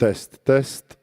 Test, test.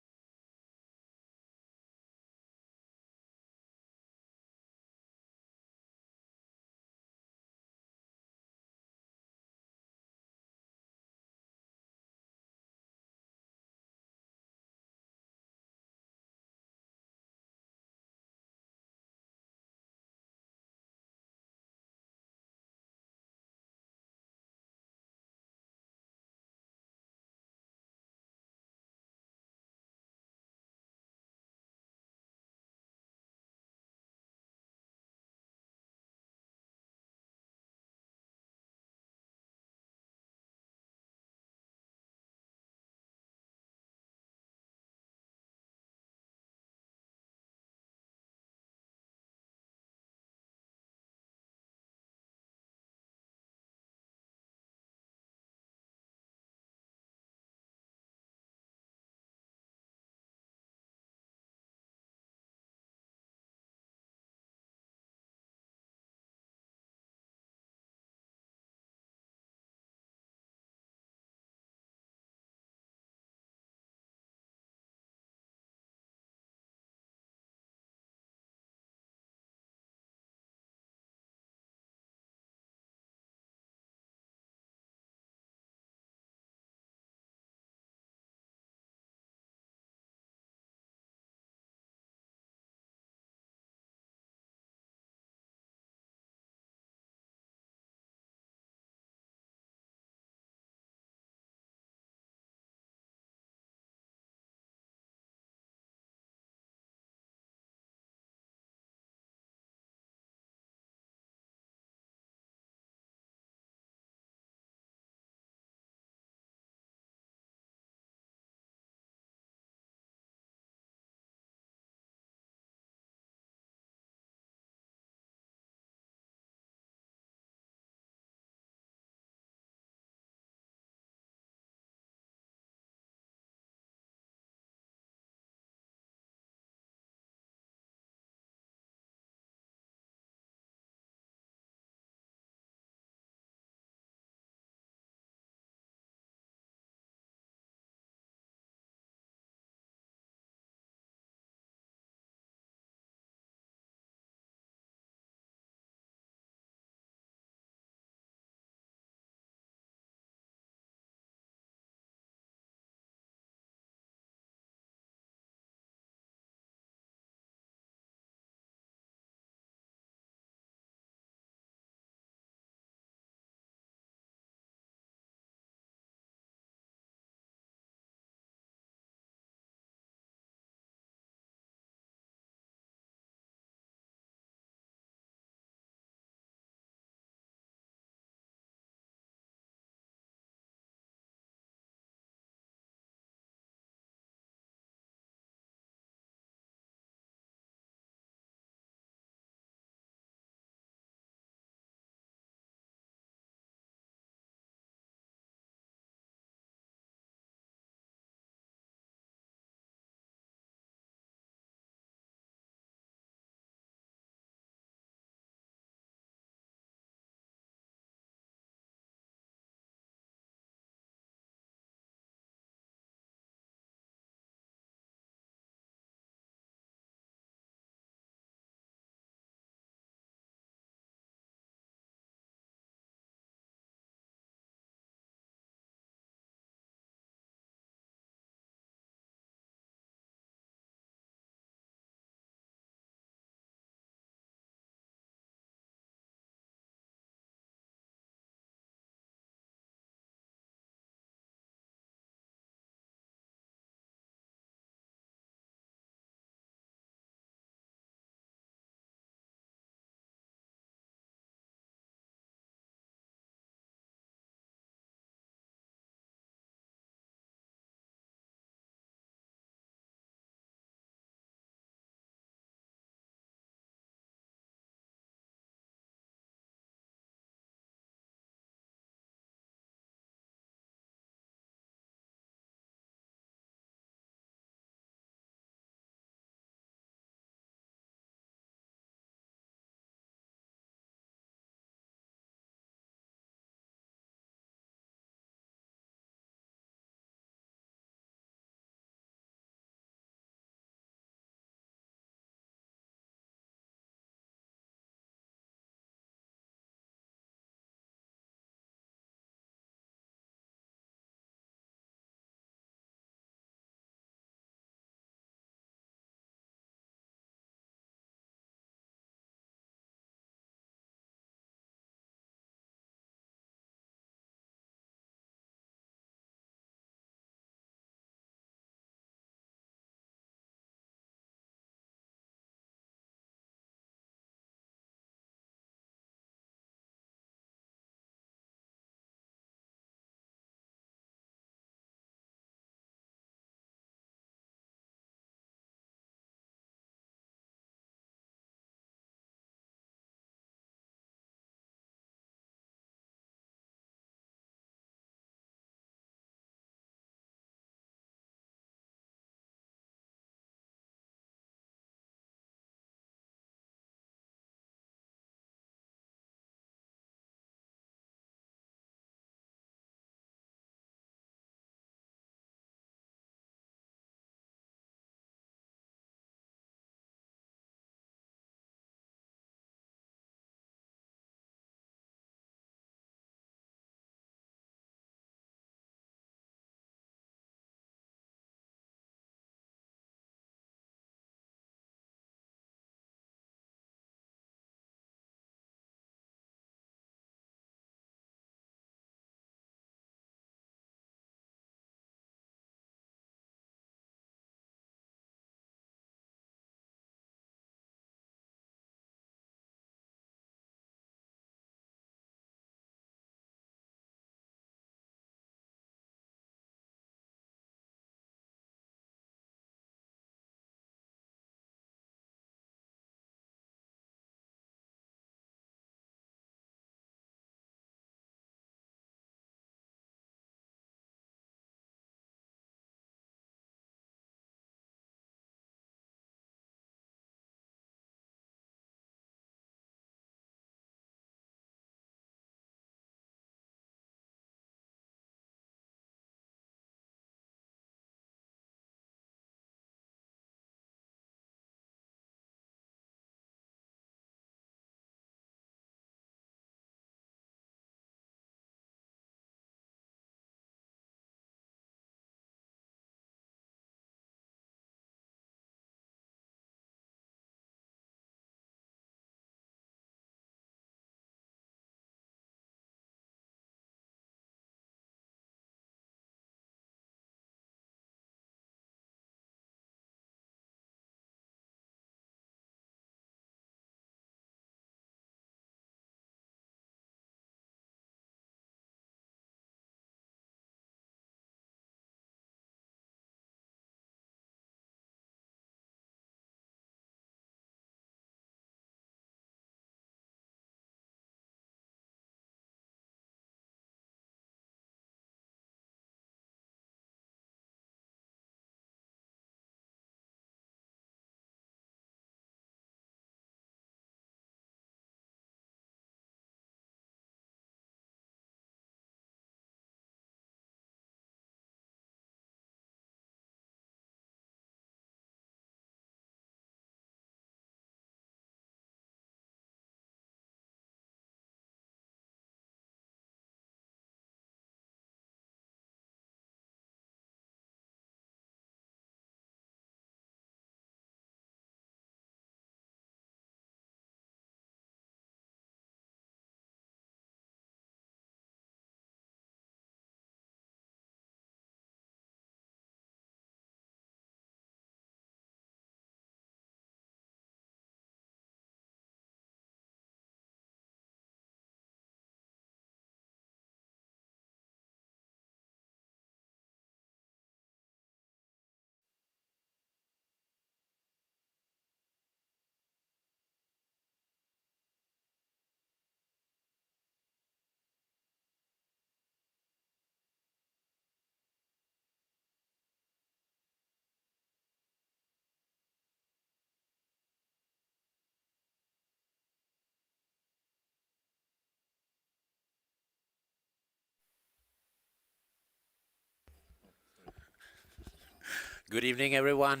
Good evening, everyone.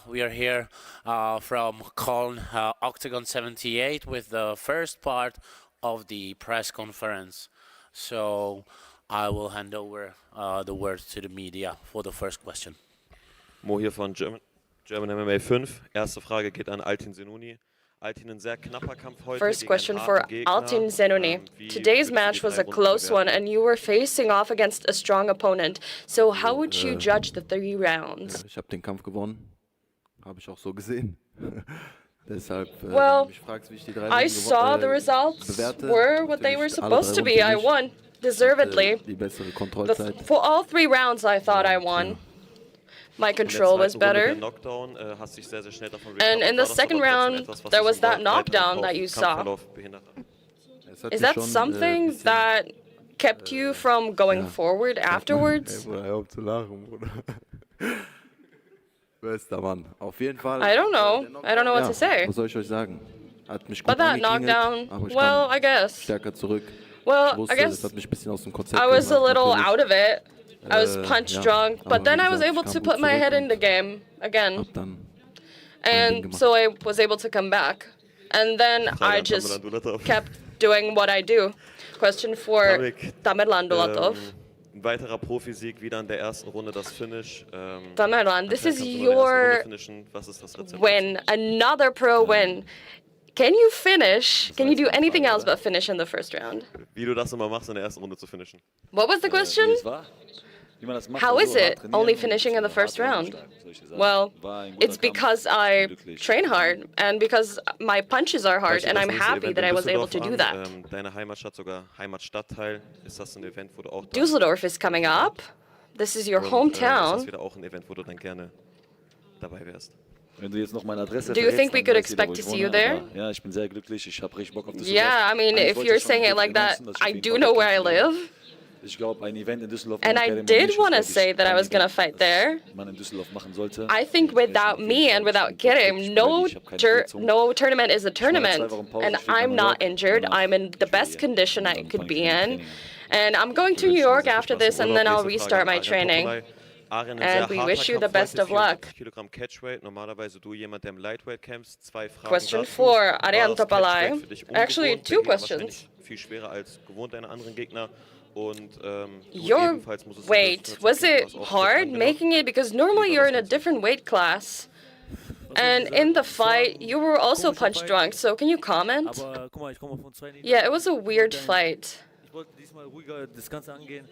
We are here from Cologne, Octagon 78, with the first part of the press conference. So I will hand over the word to the media for the first question. Mo hier von German MMA 5. Erste Frage geht an Altin Senuni. Altin, ein sehr knapper Kampf heute First gegen question einen for harten Gegner. Altin Zenoni. Today's würdest du match die was drei a Runden close one, bewerten? and you were facing off against a strong opponent. So how would you judge the 3 rounds? Ich habe den Kampf gewonnen. Habe ich auch so gesehen. Deshalb, Well, wenn du mich fragst, wie ich die drei I Runden saw the results bewerte, were what they were natürlich alle supposed drei to be. Runden I für mich. won, deservedly. Die bessere Kontrollzeit. For all 3 rounds, I thought I won. My In der control was zweiten Runde better. der Knockdown, hast dich sehr, sehr schnell davon And recovered. in the War das second aber trotzdem round, etwas, was there dich was im that weiteren knockdown that you saw. Kampfverlauf behindert hat? Es hat Is sich that schon, something bisschen- that kept you from going forward afterwards? Ey, Bruder, hör auf zu lachen, Bruder. Bester Mann. Auf jeden Fall. I don't know. I don't know what to say. Was soll ich euch sagen? Hat mich gut But that angeklingelt, knockdown, aber ich well, kam I guess. stärker zurück. Ich Well, I wusste, guess das hat mich ein bisschen aus dem Konzept I was a gebracht, little natürlich. out of it. I was Äh, punch ja, drunk, aber but then wie I was gesagt, able ich to kam put gut my zurück head in und the game again. hab dann mein Ding And gemacht. so I was able to come back. And then I Frage an just Tamerlan Dulatov. kept doing what I do. Question for Tarek, Tamerlan Dulatov. Ein weiterer Profisieg, wieder in der ersten Runde das Finish. Tamerlan, this Anscheinend is kannst du in der ersten Runde your finishen. Was ist das Rezept? win, another pro win. Can you finish? Can you do anything else but finish in the first round? Wie du das immer machst, in der ersten Runde zu finishen. What was the question? How is it only finishing in the first round? Well, it's because I train hard and because my punches are hard, Beispiel and das I'm nächste happy Event that in I was able to Düsseldorf do an. that. Deine Heimatstadt, sogar Heimatstadtteil, ist das ein Event, wo du auch Düsseldorf is coming up. This is your Ist das hometown. wieder auch ein Event, wo du dann gerne dabei wärst? Wenn du jetzt noch meine Adresse Do you think we could expect to see you there? Ja, ich bin sehr glücklich. Ich habe richtig Bock auf Düsseldorf. Yeah, I mean, Eigentlich if wollte you're ich schon saying it die like that, announcen, dass ich auf I jeden do Fall know where I kämpfen werde. live. Ich glaube, ein Event in Düsseldorf. And I did want to say that I was going to fight there. Man in Düsseldorf machen sollte. I think without me and without Kerim, no tournament is a tournament. And I'm not injured. I'm in the best condition I could be in. And I'm going to New York after this, and then I'll restart my training. And we wish you the best of luck. Kilogramm Catchweight, normalerweise du jemand, der im Lightweight kämpfst. Zwei Fragen Question dazu. 4, War Ariane das Topalai. Catchweight für dich Actually, ungewohnt? 2 Der Gegner questions. wahrscheinlich viel schwerer als gewohnt deine anderen Gegner. Und du Your ebenfalls musstest weight, was it hard making it? Because normally you're in a different weight class. And in the fight, you were also punch drunk, so can you comment? Aber guck mal, ich komme von 2 Niederlagen. Yeah, it was a weird fight. Ich wollte diesmal ruhiger das Ganze angehen.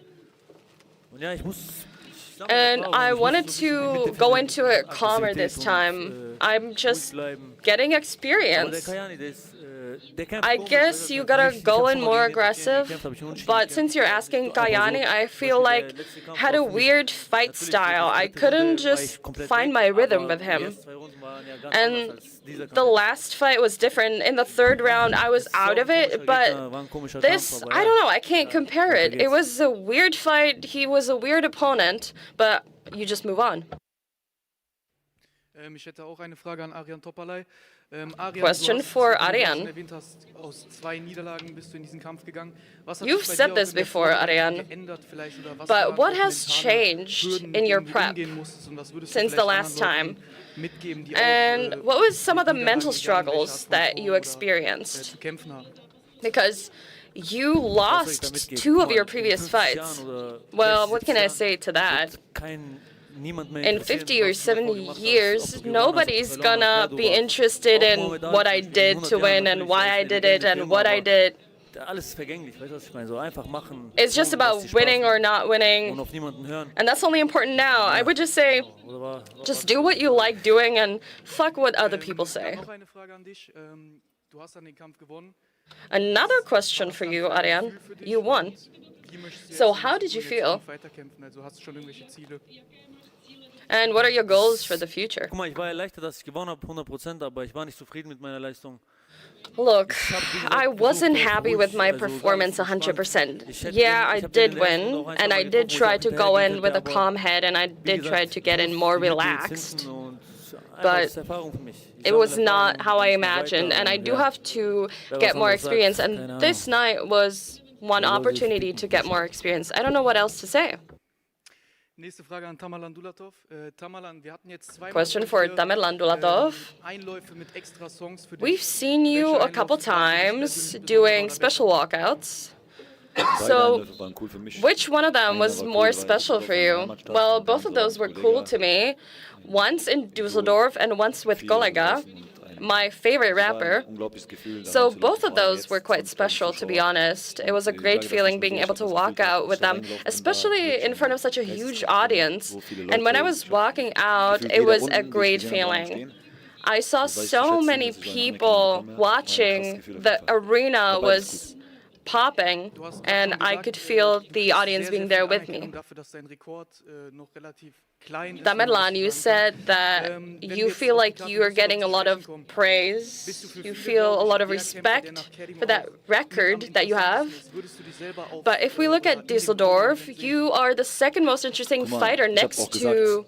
Und ja, ich muss. And I wanted to go into it calmer this time. I'm just getting experience. I guess you gotta go in more aggressive, but since you're asking Kayani, I feel like had a weird fight style. I couldn't just find my rhythm with him. And the last fight was different. In the third round, I was out of it, but this, I don't know, I can't compare it. It was a weird fight. He was a weird opponent, but you just move on. Ich hätte auch eine Frage an Ariane Topalai. Question for Ariane. Erwähnt hast, aus 2 Niederlagen bist du in diesen Kampf gegangen. Was hat You've sich bei said dir this auch in der before, Vorbereitung Ariane. geändert vielleicht, oder was But waren what auch has mentale changed Hürden, in mit your denen du prep umgehen musstest, und was würdest du since the vielleicht last anderen time? Leuten mitgeben, die And auch, what was some of the Niederlagen mental egal in welcher struggles Art von that Form you oder, experienced? zu kämpfen haben? Because you lost 2 of your previous fights. Well, what can I say to that? In 50 or 70 years, nobody's gonna be interested in what I did to win and why I did it and what I did. Alles vergänglich, weißt du, was ich meine? So einfach machen. It's just about winning or not winning, Und auf niemanden hören. and that's only important now. I would just say, just do what you like doing and fuck what other people say. Noch eine Frage an dich. Du hast dann den Kampf gewonnen. Another question for you, Ariane. You won. Wie möchtest du So jetzt how did you jetzt feel? weiterkämpfen? Also hast du schon irgendwelche Ziele? And what are your goals for the future? Guck mal, ich war erleichtert, dass ich gewonnen habe, 100%, aber ich war nicht zufrieden mit meiner Leistung. Look, I wasn't happy with my performance 100%. Yeah, I did win, and I did try to go in with a calm head, and I did try to get in more relaxed. But it was not how I imagined, and I do have to get more experience, and this night was one opportunity to get more experience. I don't know what else to say. Nächste Frage an Tamerlan Dulatov. Tamerlan, wir hatten jetzt zweimal Question von for dir, Tamerlan Dulatov. Einläufe mit extra Songs für dich. We've seen you Welcher a couple Einlauf war für dich times persönlich doing besonderer oder special walkouts. Beide So, Einläufe waren cool für mich. which one of them Einer was war cool, more weil special Düsseldorf for meine you? Heimatstadt Well, und both of der those were andere cool Kollege to me. Once in Dusseldorf and once with Golega, my favorite rapper. So both of those were quite special, to be honest. It was a great feeling being able to walk out with them, especially in front of such a huge audience. And when I was walking out, it was a great feeling. I saw so many people watching. The arena was popping, and I could feel the audience being there with me. Tamerlan, you said that you feel like you are getting a lot of praise, you feel a lot of respect for that record that you have. But if we look at Düsseldorf, you are the second most interesting fighter next to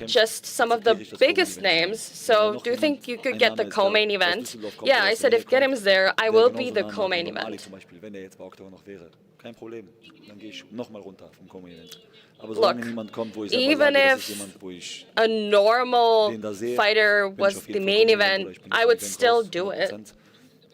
just some of the biggest names. So do you think you could get the co-main event? Yeah, I said if Kerim's there, I will be the co-main event. Kein Problem. Dann gehe ich nochmal runter vom Co-Main-Event. Aber Look, solange niemand kommt, wo ich selber even sage, das ist if jemand, wo ich a normal den da sehe, fighter bin ich was auf the jeden Fall main Co-Main-Event event, oder ich bin I vom would Event still raus, do it. 100%.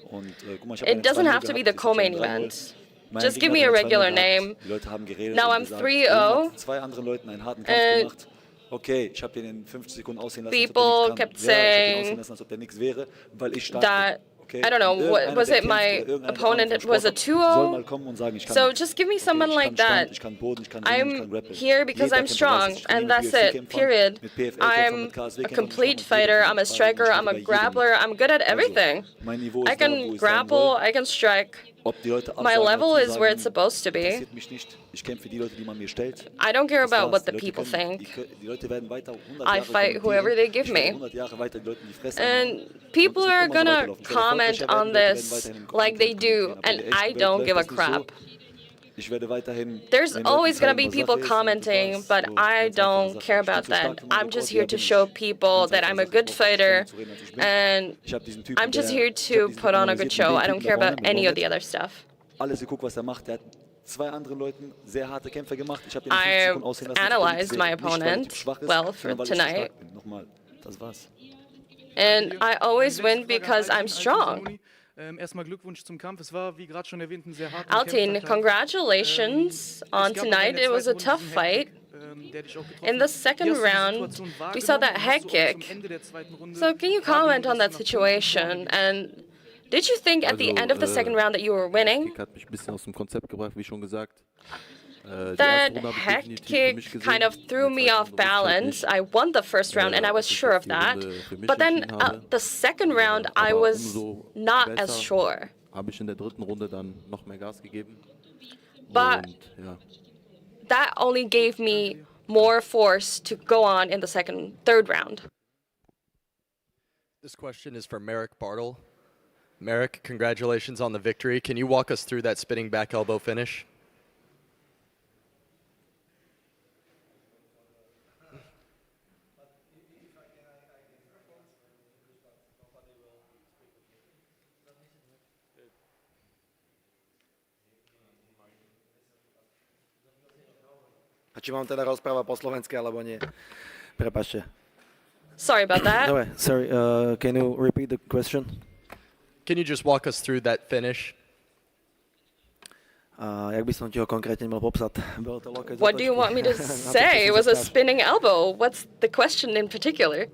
Und guck mal, ich habe It eine doesn't 2-0 have to be gehabt, the jetzt co-main habe ich eine event. 3-0. Mein Just give Gegner me a hat eine 2-0 regular gehabt. name. Die Leute haben geredet Now und I'm gesagt, 3-0. Ilm hat zwei anderen Leuten einen harten Kampf And gemacht. Okay, ich habe den in 50 Sekunden aussehen lassen, als ob people der kept nichts kann. Ja, ich habe den aussehen saying lassen, als ob der nichts wäre, weil ich stark that, bin. Okay? I don't know, Und what, irgendeiner, was der it kämpft my oder irgendeiner, der Ahnung opponent vom it was a Sport hat, soll mal 2-0? kommen und sagen, ich kann So nichts. just give me Okay, someone ich like kann Stand, that. ich kann Boden, ich kann singen, ich kann I'm rappen. here because Jeder I'm Kämpfer weiß, strong, dass ich bin and mit that's it, UFC-Kämpfern, period. mit PFL-Kämpfern, I'm mit a KSW-Kämpfern complete gesprochen, mit jedem fighter, Kämpfer. I'm a Ich striker, stehe I'm a bei jedem grappler, mit. I'm good at Also, everything. mein Niveau I ist da, wo can ich sein grapple, will. I can strike. Ob die Leute My absagen level oder is where it's zusagen, supposed to be. interessiert mich nicht. Ich kämpfe die Leute, die man mir stellt. I don't care Das about war's. what the Die Leute people können, think. die Leute werden weiter 100 I Jahre fight whoever they give kommentieren. Ich werde me. 100 Jahre weiter die Leute in die Fresse And einhauen. people Und es wird are immer so gonna weiterlaufen. Ich werde comment erfolgreicher werden, on die Leute werden this weiterhin im like they Content do, kommentieren. Aber and in der I echten don't Welt give a läuft das nicht so. crap. Ich werde weiterhin There's den Leuten always gonna zeigen, be was people Sache ist, und das commenting, war's. but So, I ganz einfache don't Sache. care Ich bin about zu stark that. für meinen I'm just Rekord, here wer to bin show ich? people Ganz that I'm einfache a Sache. good Ich brauche nicht fighter, zu reden, als ich bin. and Ich habe diesen Typen, I'm just der- here ich habe to diesen put Typen on a good analysiert, show. mit I dem don't Typen care da about vorne, any of mit the other stuff. alles geguckt, was er macht. Der hat zwei anderen Leuten sehr harte Kämpfe gemacht. Ich habe den in 50 I Sekunden aussehen lassen. als ob er nichts analyzed my wäre. Nicht, weil der opponent Typ schwach ist, well for sondern weil ich zu tonight, stark bin. Nochmal, das war's. and I always win because I'm strong. Erstmal Glückwunsch zum Kampf. Es war, wie gerade schon erwähnt, ein sehr harter Altin, Kämpfer. congratulations on tonight. It was a tough fight. In the second round, we saw that head kick. So can you comment on that situation? And did you think at the end of the second round that you were winning? Kick hat mich ein bisschen aus dem Konzept gebracht, wie schon gesagt. Die That erste Runde habe ich head definitiv für kick mich gesehen. kind of threw In der me zweiten off Runde wusste ich halt balance. nicht, I won the first round, and I was ob ich sure jetzt of die that. Runde für mich But then entschieden habe. the second round, I Aber was umso not as besser sure. habe ich in der dritten Runde dann noch mehr Gas gegeben. But Und ja, that only gave me more force to go on in the third round. This question is for Merrick Bartle. Merrick, congratulations on the victory. Can you walk us through that spinning back elbow finish? A či mám teda rozprávať po slovensky, alebo nie? Prepačte. Sorry about that. Dobre, sorry, can you repeat the question? Can you just walk us through that finish? Jak by som ti ho konkrétne mal popsať? Bolo to loket z What do you otočky. want me to Na to, čo say? si It was a zeptáš. spinning elbow. What's the question in particular?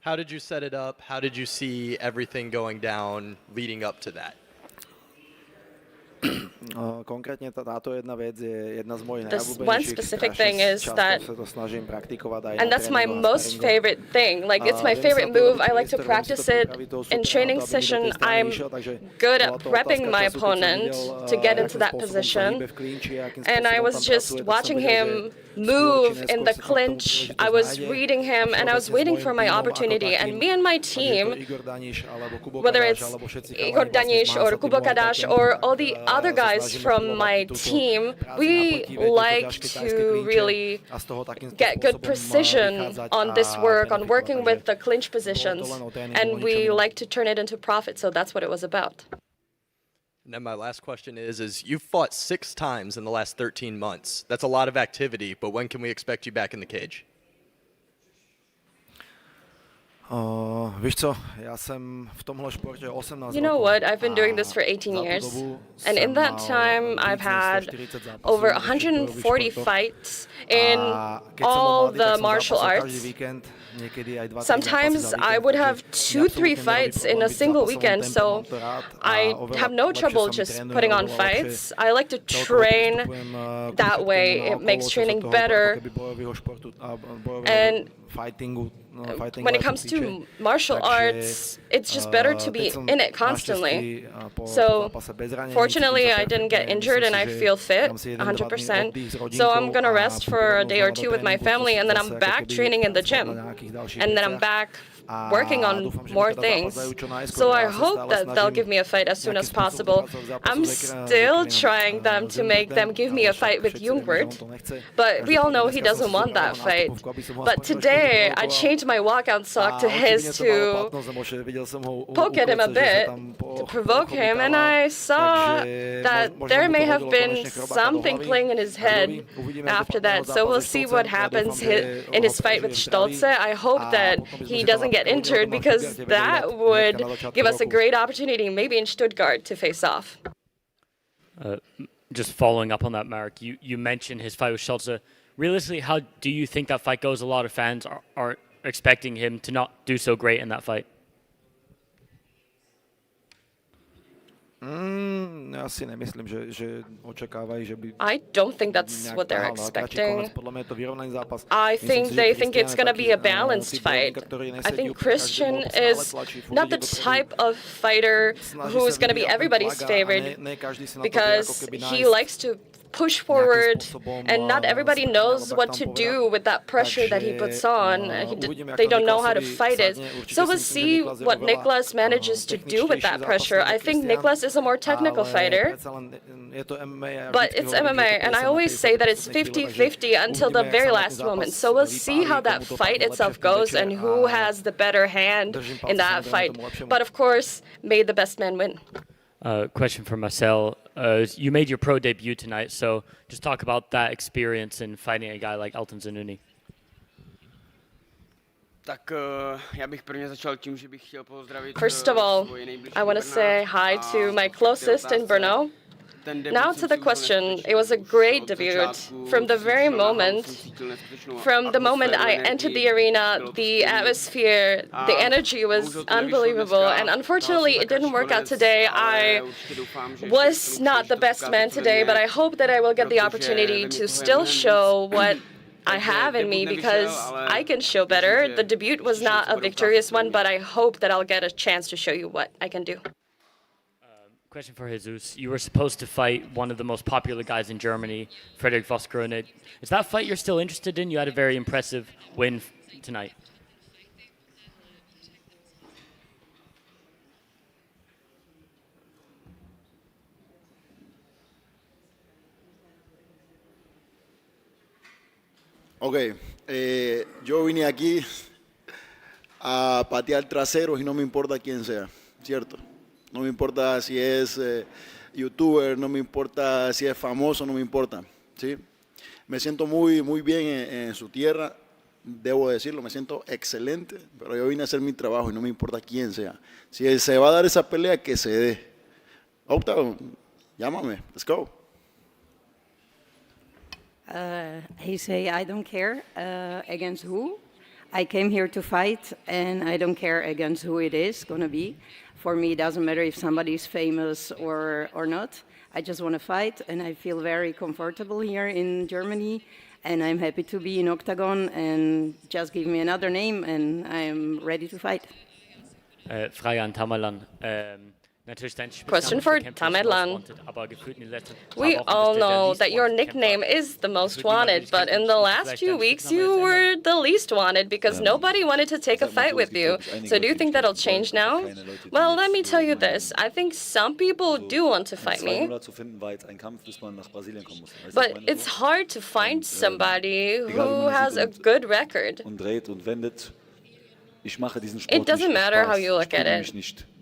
How did you set it up? How did you see everything going down leading up to that? Konkrétne táto jedna vec je jedna z mojich This najobľúbenejších. one specific Strašne thing is často that- sa to snažím praktikovať aj And na that's my tréningu a most sparingu. favorite thing. Like, it's my Viem favorite sa to move. robiť I like to priestor, viem si practice to it pripraviť toho in supera training na to, aby do tej session. strany I'm išiel, takže good bola at to repping otázka my času, keď som opponent videl, to get akým into that spôsobom sa position. hýbe v klinči, akým And I spôsobom was tam just pracuje, tak som watching vedel, him že skôr či move neskôr in the sa k tomu clinch. príležitosť I was nájde. reading him, and I was Všeobecne s waiting mojím for my tímom, ako opportunity. takým, And me and my či je to team, Igor Daniš, alebo Kubo whether Kadáš, it's alebo všetci Igor chalani vlastne z Daniš Mansa or Teamu Kubo Muay Thai Kadash Camp, or tak, all the other sa guys snažíme from pilnovať my túto team, práci na we pleti, vedieť to like ťažké to tajské klinče really a z toho takým get good spôsobom, precision vychádzať on a this work, on benefitovať. working Takže with the clinch bolo to positions, len o tréningu, o and ničom we inom. like to turn it into profit. So that's what it was about. And then my last question is you've fought 6 times in the last 13 months. That's a lot of activity, but when can we expect you back in the cage? Víš co, já jsem v tomhle športě 18 You know rokov what? I've been doing a this for 18 za tu years. dobu And in jsem that mal time, víc I've než had 140 zápasů over ve všech bojových 140 športoch. fights in A keď som bol all mladý, tak the som martial zápasil každý arts. víkend, niekedy aj 2-3 zápasy Sometimes za I víkend, would takže have mne 2-3 absolútne nerobí fights in problém a byť v single zápasovom weekend, tempe, so mám to rád a I oveľa have no lepšie trouble sa mi just trénuje, putting on oveľa lepšie fights. I like to celkovo train pristupujem k that všetkému way. It naokolo, makes čo sa training toho better. ako keby bojového športu a bojového And fightingu when it comes to martial arts, it's just better to be in it constantly. So, fortunately, I didn't get injured and I feel fit 100%. So I'm gonna rest for a day or two with my family, and then I'm back training in the gym. And then I'm back working on more things. So I hope that they'll give me a fight as soon as possible. I'm still trying to make them give me a fight with Jungbert, but we all know he doesn't want that fight. But today, I changed my walkout sock to his to poke at him a bit, to provoke him, and I saw that there may have been something playing in his head after that. So we'll see what happens in his fight with Stolze. I hope that he doesn't get injured, because that would give us a great opportunity, maybe in Stuttgart, to face off. Just following up on that, Marek, you mentioned his fight with Stolze. Realistically, how do you think that fight goes? A lot of fans are expecting him to not do so great in that fight. Já si nemyslím, že očekávají, že by... I don't think that's what they're expecting. I think they think it's going to be a balanced fight. I think Christian is not the type of fighter who's going to be everybody's favorite, because he likes to push forward, and not everybody knows what to do with that pressure that he puts on. They don't know how to fight it. So we'll see what Niklas manages to do with that pressure. I think Niklas is a more technical fighter, but it's MMA, and I always say that it's 50-50 until the very last moment. So we'll see how that fight itself goes and who has the better hand in that fight. But of course, may the best man win. Question for Marcel. You made your pro debut tonight, so just talk about that experience in fighting a guy like Alton Zanuni. First of all, I want to say hi to my closest in Brno. Now to the question. It was a great debut. From the very moment, from the moment I entered the arena, the atmosphere, the energy was unbelievable. And unfortunately, it didn't work out today. I was not the best man today, but I hope that I will get the opportunity to still show what I have in me, because I can show better. The debut was not a victorious one, but I hope that I'll get a chance to show you what I can do. Question for Jesus. You were supposed to fight one of the most popular guys in Germany, Friedrich Vosgrone. Is that fight you're still interested in? You had a very impressive win tonight. Ok, yo vine aquí a patear traseros y no me importa quién sea, ¿cierto? No me importa si es youtuber, no me importa si es famoso, no me importa, ¿sí? Me siento muy bien en su tierra, debo decirlo, me siento excelente, pero yo vine a hacer mi trabajo y no me importa quién sea. Si se va a dar esa pelea, que se dé. Octagon, llámame, let's go. He say, I don't care against who. I came here to fight, and I don't care against who it is going to be. For me, it doesn't matter if somebody is famous or not. I just want to fight, and I feel very comfortable here in Germany, and I'm happy to be in Octagon, and just give me another name, and I'm ready to fight. Frage an Tamerlan. Question for Tamerlan. We all know that your nickname is the most wanted, but in the last few weeks you were the least wanted because nobody wanted to take a fight with you. So do you think that'll change now? Well, let me tell you this. I think some people do want to fight me. But it's hard to find somebody who has a good record. It doesn't matter how you look at it.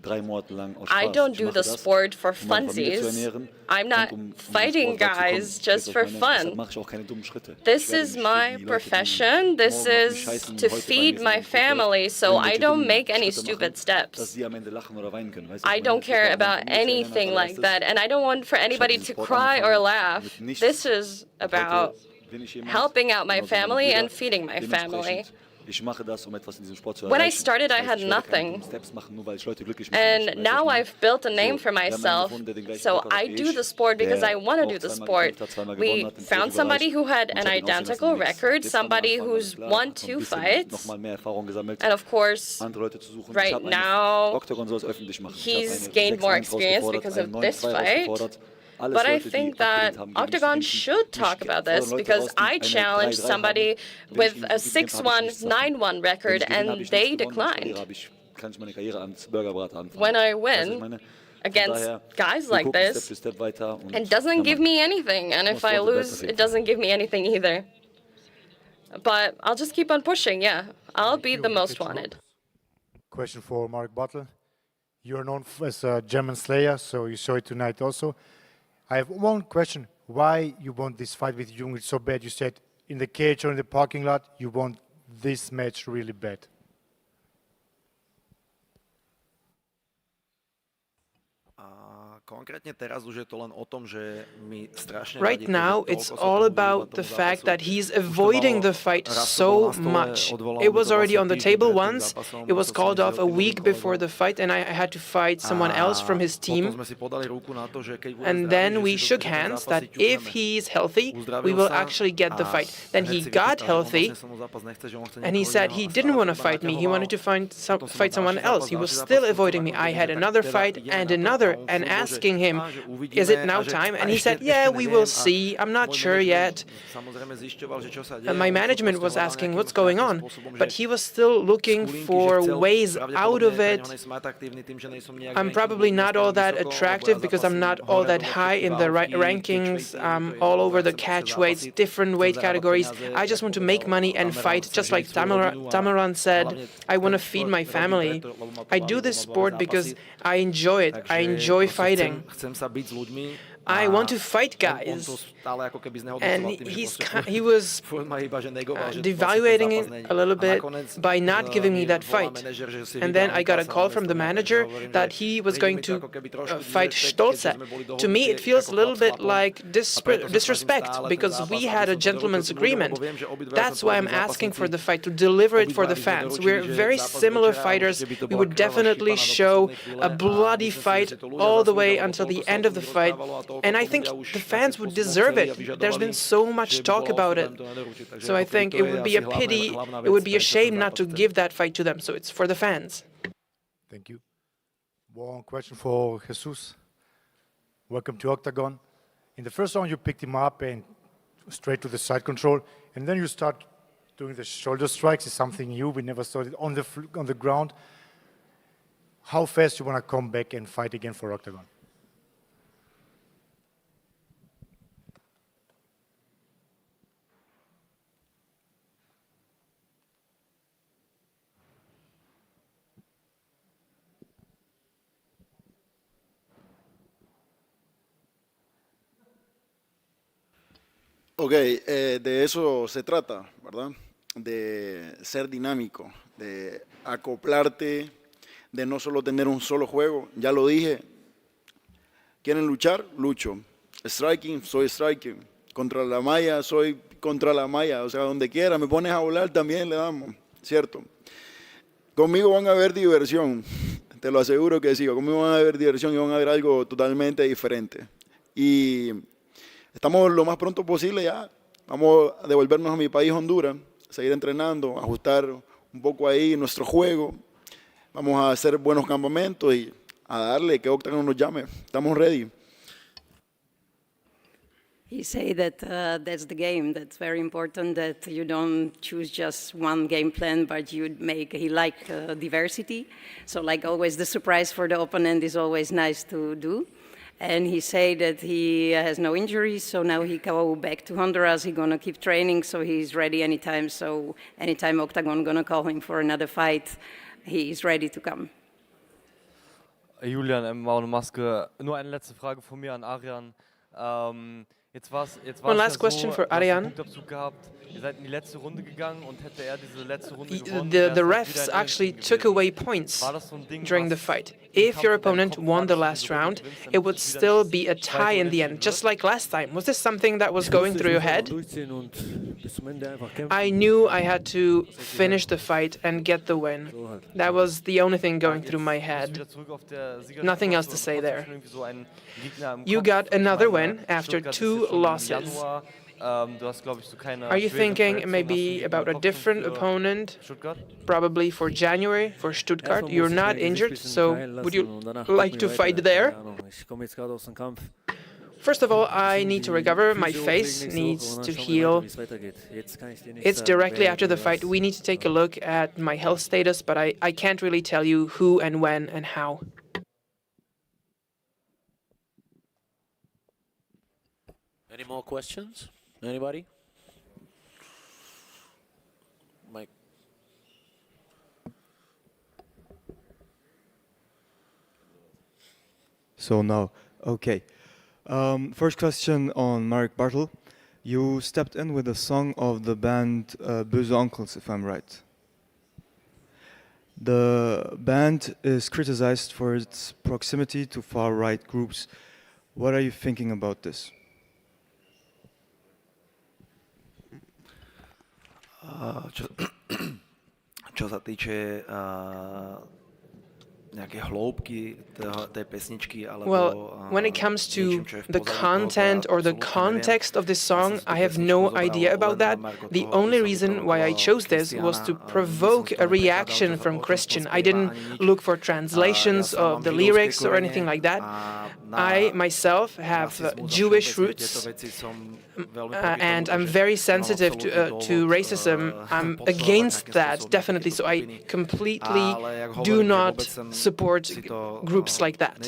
3 Monate lang aus I Spaß. don't Ich do mache the das, sport for um meine Familie zu funsies. ernähren I'm not und um fighting Sport weit zu kommen. guys just Bis for auf mein Mensch. Deshalb fun. mache ich auch keine dummen Schritte. Ich This werde is mich für my die Leute, die profession. This morgen auf mich is scheißen, to heute bei feed mir sind my und gute, family, so I irgendwelche don't dummen make any Schritte stupid machen, steps. dass sie am Ende lachen oder weinen können. Weißt du, I ich meine, don't es care geht darum, about um mich zu ernähren anything als like allererstes. that, and I don't want for Ich habe anybody diesen to Sport cry or angefangen laugh. mit nichts. This is Und about heute bin ich jemand, helping out my genauso wie meine family Brüder. and feeding my family. Dementsprechend, ich mache das, um etwas in diesem Sport zu When I erreichen. started, I Das heißt, had ich werde keine nothing. dummen Steps machen, nur weil ich Leute glücklich machen And möchte. Weißt du, was now ich meine? I've built a name So, for wir haben einen myself. gefunden, der den gleichen So Rekord hat I wie do ich, the sport because I der want to auch do the zweimal sport. gekämpft hat, zweimal We gewonnen hat im found somebody Profibereich. who had Und an ich habe ihn aussehen lassen identical wie nichts. record, Jetzt war am somebody Anfang who's alles klar, won noch ein 2 bisschen fights. nochmal mehr Erfahrung gesammelt, And of course, andere Leute zu suchen. Ich right habe now, Octagon soll es öffentlich machen. Ich he's habe gained eine more 6-1 experience rausgefordert, because eine of this 9-2 fight. rausgefordert. Alles But I Leute, die think that abgelehnt haben, Octagon gegen should mich. talk Ich about fordere this Leute because raus, die I eine challenged 3-3 somebody haben. Wenn ich with gegen a sie gekämpft habe, habe ich nichts davon. 6-1, 9-1 Wenn record, ich gewinne, habe and ich they nichts gewonnen. Wenn ich verliere, declined. kann ich meine Karriere ans Burgerbrot anfangen. When I Weißt du, was ich win meine? against Daher, guys wir like gucken Step this, für Step weiter und it doesn't give me anything, and if I Most wanted lose, better it doesn't give me anything either. But I'll just keep on pushing, yeah. I'll be the most wanted. Question for Mark Butler. You're known as a German Slayer, so you saw it tonight also. I have one question. Why you want this fight with Jung so bad? You said in the cage or in the parking lot, you want this match really bad. Konkrétne teraz už je to len o tom, že mi strašne Right vadí to, že now, toľko it's sa all tomu about vyhýba the tomu fact zápasu. that he's Už to avoiding malo- the fight raz to bolo so na stole, much. odvolal It mi was to already vlastne on the týždeň table pred tým once. zápasom, It was musel som called ísť off s a jeho week tímovým before kolegom. the fight, and I had to fight someone else from his Potom team. sme si podali ruku na to, že keď bude And zdravý, then že we si shook do tej hands zápasy that if ťukneme. he's healthy, Uzdravil we will sa actually get the a fight. Then hneď he si got vychystal, že on healthy, vlastne sa mu zápas nechce, že on chce and he niekoho said iného he a didn't stále want to iba fight me. He naťahoval. wanted to Potom som mal fight someone ďalší else. zápas, He was ďalší still zápas, avoiding potom me. ma I dohodli, had že tak another teda fight ideme and na to. another, A on and furt bol, že asking him, že uvidíme is it a now že time? a And he ešte- said, yeah, ešte we neviem. will A see. I'm not môj sure management yet. samozrejme zisťoval, že čo sa deje. And my On furt management proste was hľadal asking nejakým- what's going nejakým on, spôsobom, but že he was still looking skulinky, for že chcel ways out of pravdepodobne, it. ja nejsem atraktívny tým, že nejsom nejak I'm rankingu probably not all that nastavený vysoko, attractive lebo ja because I'm not zápasím all hore that dole high in the všetky váhovky, rankings, catch weighty, to je all jedno, over ja the chcem proste catch weights, zápasiť, different chcem weight zarábať categories. peniaze, I just want to jak make povedal money and Tamerán, fight, chcem just like živiť svoju rodinu a Tamaran said. hlavne I want to ten feed šport my robím family. preto, lebo ma to I baví, do lebo this ma bavia sport zápasy. because I enjoy it. I Takže enjoy proste fighting. chcem sa byť s ľuďmi. I want to fight On to guys. stále ako keby znehodnocoval And tým, že he's proste he was furt ma iba, že negoval, že vlastne ten devaluating zápas it není. a little A bit nakoniec, by not giving me mi that volá fight. manažer, že si And then vybral I got a Lukasa call na from the miesto mňa, manager takže hovorím, that že he was príde going mi to to ako keby trošku fight disrespect, Stolze. keďže sme boli To me, it dohodnutí feels a ako little chlap s bit chlapom. like A preto sa snažím disrespect stále ten because zápas, we aby had a som to gentleman's doručil ľuďom, agreement. lebo viem, že obidvaja That's sme why I'm podobní asking for zápasníci. the fight, to deliver it for Obidva the by sme fans. doručili, We're že very zápas similar večera, fighters. určite by to We bola would krvavá definitely šikana do show poslednej chvíle a a bloody myslím si, fight že to ľudia all the way zaslúžia, lebo until the toľko sa end o of tom the fight. rozprávalo a toľko And I to think ľudia už the nejakým fans would spôsobom deserve chceli it. a vyžadovali, There's been so že much by talk bolo about super it. im to nedoručiť. Takže So I ako keby think to it je would be asi a pity, hlavná it would vec, be a prečo shame ten not to zápas give that fight to them. So it's for the fans. Thank you. One question for Jesus. Welcome to Octagon. In the first round, you picked him up and straight to the side control, and then you start doing the shoulder strikes. It's something new. We never saw it on the ground. How fast you want to come back and fight again for Octagon? Ok, de eso se trata, ¿verdad? De ser dinámico, de acoplarte, de no solo tener un solo juego. Ya lo dije, quieren luchar, lucho. Striking, soy striking. Contra la malla, soy contra la malla. O sea, donde quiera, me pones a volar, también le damos, ¿cierto? Conmigo van a haber diversión, te lo aseguro que sí. Conmigo van a haber diversión y van a ver algo totalmente diferente. Y estamos lo más pronto posible ya. Vamos a devolvernos a mi país, Honduras, seguir entrenando, ajustar un poco ahí nuestro juego. Vamos a hacer buenos campamentos y a darle que Octagon nos llame. Estamos ready. He say that that's the game. That's very important. That you don't choose just one game plan, but you make. He like diversity. So like always, the surprise for the opponent is always nice to do. And he say that he has no injuries, so now he go back to Honduras. He gonna keep training, so he's ready anytime. So anytime Octagon gonna call him for another fight, he is ready to come. Julian, MMA ohne Maske. Nur eine letzte Frage von mir an Arian. Jetzt war es One ja last question so, for du hast einen Arian. Punktabzug gehabt. Ihr seid in die letzte Runde gegangen und hätte er diese letzte Runde gewonnen, The wär's refs wieder ein actually Unentschieden took gewesen. away points War das so ein Ding, during the was fight. im If Kampf your in deinem opponent Kopf won war, the dass du last diese Runde round, gewinnst, it damit would es wieder still nicht be a das tie in the end, Unentschieden just wird? like last time. Was this something that was going through your head? Durchziehen und bis zum Ende einfach kämpfen. I knew I had to finish the fight and get the win. That was the only thing going through my head. Nothing else to say there. You got another win after 2 losses. Are you thinking maybe about a different opponent? Probably for January, for Stuttgart. You're not injured, so would you like to fight there? First of all, I need to recover. My face needs to heal. It's directly after the fight. We need to take a look at my health status, but I can't really tell you who and when and how. Any more questions? Anybody? Mike. So now, okay. First question on Marek Bartel. You stepped in with a song of the band Böse Onkels, if I'm right. The band is criticized for its proximity to far-right groups. What are you thinking about this? Čo sa týče nejaké hloubky tej pesničky alebo Well, when it comes to the content or the context of this song, I have no idea about that. The only reason why I chose this was to provoke a reaction from Christian. I didn't look for translations of the lyrics or anything like that. I myself have Jewish roots, and I'm very sensitive to racism. I'm against that, definitely, so I completely do not support groups like that.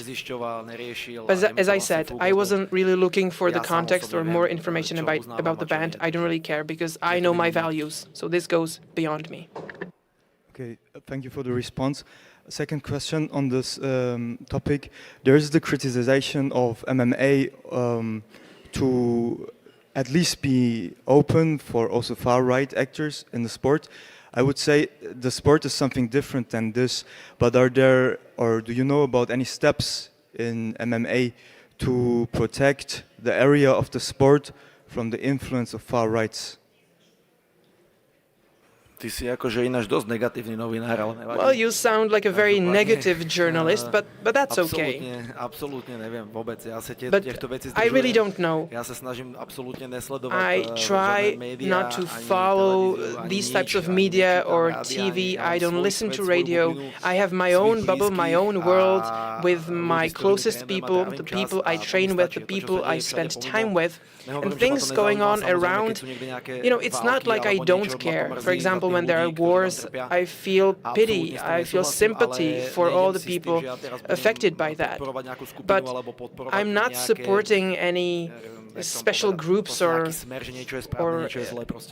But as I said, I wasn't really looking for the context or more information about the band. I don't really care because I know my values, so this goes beyond me. Okay, thank you for the response. Second question on this topic. There is the criticization of MMA to at least be open for also far-right actors in the sport. I would say the sport is something different than this, but are there, or do you know about any steps in MMA to protect the area of the sport from the influence of far-rights? Ty si akože ináč dosť negatívny novinár, ale nevadí. Well, you sound like a very negative journalist, but that's okay. Absolútne neviem vôbec. Ja sa But týchto vecí I really zdržujem. don't know. Ja sa snažím absolútne nesledovať I try žiadne médiá, not to ani follow televíziu, ani these nič, types of ani media nečítam or rádia, TV. ani I mám don't svoj listen svet, to svoju radio. bublinu, I have my svojich own bubble, my blízkych own a world with ľudí, my s ktorými closest trénujem a people, trávim the čas people a I to mi train with, stačí. the To, čo people sa I deje spend všade time pomimo. with, Nehovorím, and že ma to things going nezaujíma, on samozrejme, around. keď sú niekde nejaké You know, it's not války like I alebo don't niečo, ma to care. mrzí For za example, tých when there are ľudí, ktorí tam wars, trpia. I feel pity, Absolútne s tým I feel nesúhlasím, sympathy ale for all nejdem the si s tým, people že ja teraz budem affected by that. podporovať nejakú skupinu But alebo podporovať I'm not nejaké, supporting any special groups or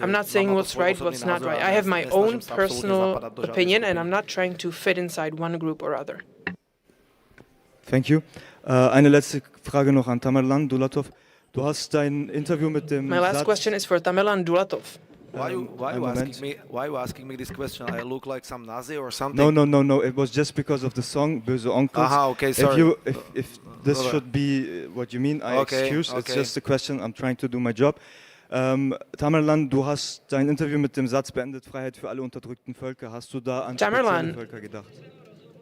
I'm not saying what's right, what's not right. I have my own personal opinion and I'm not trying to fit inside one group or other. Thank you. Eine letzte Frage noch an Tamerlan Dulatov. Du hast dein Interview mit dem My last Satz, question is for Tamerlan Dulatov. Why you asking me this question? I look like some Nazi or something? No. It was just because of the song Böse Onkels. Aha, okay, sorry. If this should be what you mean, I excuse. It's just a question. I'm trying to do my job. Tamerlan, du hast dein Interview mit dem Satz beendet, Freiheit für alle unterdrückten Völker. Hast du da an Tamerlan, spezielle Völker gedacht?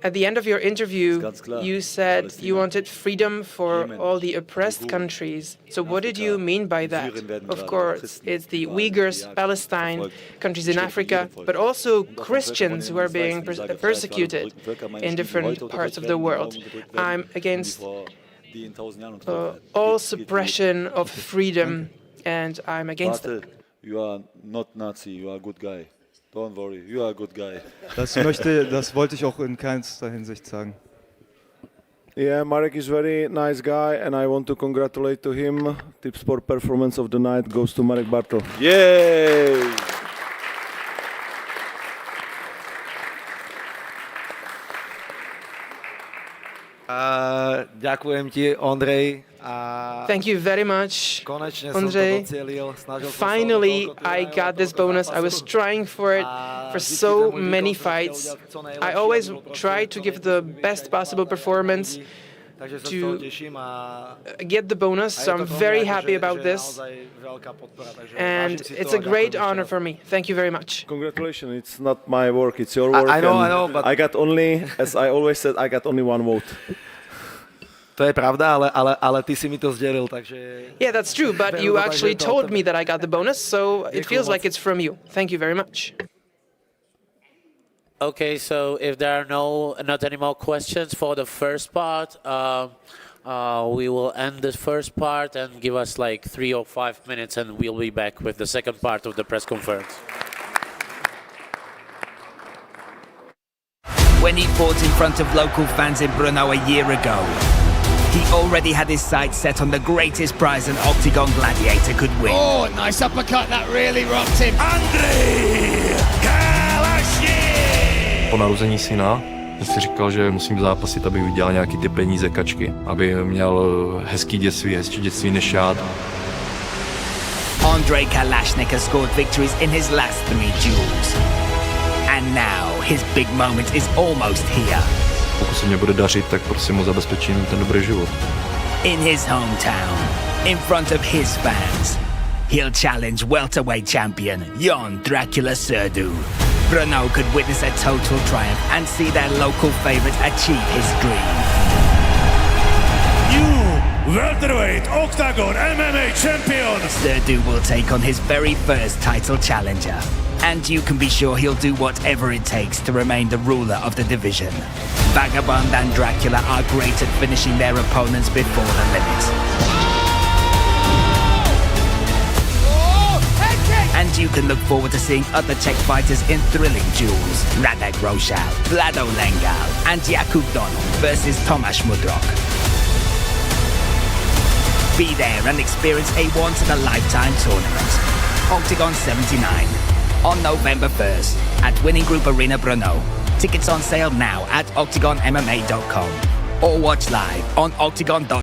at the end of your interview, you said you wanted freedom for all the oppressed countries. So what did you mean by that? Of course, it's the Uyghurs, Palestine, countries in Africa, but also Christians who are being persecuted in different parts of the world. I'm against all suppression of freedom, and I'm against it. You are not Nazi, you are a good guy. Don't worry, you are a good guy. Das wollte ich auch in keinster Hinsicht sagen. Yeah, Marek is very nice guy, and I want to congratulate to him. Tip Sport performance of the night goes to Marek Bartel. Yay! Ďakujem ti, Ondrej. Thank you very much, Ondrej. Finally, I got this bonus. I was trying for it for so many fights. I always try to give the best possible performance to get the bonus, so I'm very happy about this. And it's a great honor for me. Thank you very much. Congratulations, it's not my work, it's your work. I know, but I got only, as I always said, I got only one vote. To je pravda, ale ty si mi to zdelil, takže... Yeah, that's true, but you actually told me that I got the bonus, so it feels like it's from you. Thank you very much. Okay, so if there are not any more questions for the first part, we will end this first part and give us like 3 or 5 minutes, and we'll be back with the second part of the press conference. When he fought in front of local fans in Brno a year ago, he already had his sights set on the greatest prize an Octagon gladiator could win. Oh, nice uppercut, that really rocked him. Andrei Kalašník! Po narození syna jsem si říkal, že musím zápasit, abych vydělal nějaký ty peníze, kačky. Aby měl hezký dětství než já. Andrei Kalašník has scored victories in his last 3 duels. And now his big moment is almost here. Pokud se mě bude dařit, tak prostě mu zabezpečím ten dobrý život. In his hometown, in front of his fans, he'll challenge welterweight champion Jon Dracula Serdu. Brno could witness a total triumph and see their local favorite achieve his dream. New welterweight Octagon MMA champion! Serdu will take on his very first title challenger. And you can be sure he'll do whatever it takes to remain the ruler of the division. Vagabond and Dracula are great at finishing their opponents before the limit. And you can look forward to seeing other Czech fighters in thrilling duels. Radek Rošal, Vlado Lengal, and Jakub Donald versus Tomáš Mudrok. Be there and experience a once-in-a-lifetime tournament. Octagon 79. On November 1st at Winning Group Arena Brno. Tickets on sale now at octagonmma.com or watch live on octagon.com.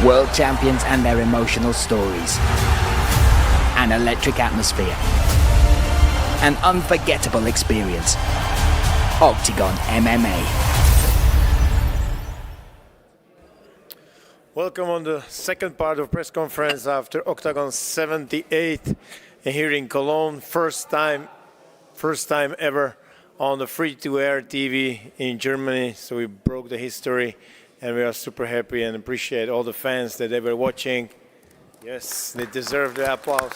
World champions and their emotional stories. An electric atmosphere. An unforgettable experience. Octagon MMA. Welcome on the second part of press conference after Octagon 78 here in Cologne. First time ever on the free-to-air TV in Germany. So we broke the history. And we are super happy and appreciate all the fans that they were watching. Yes, they deserve the applause.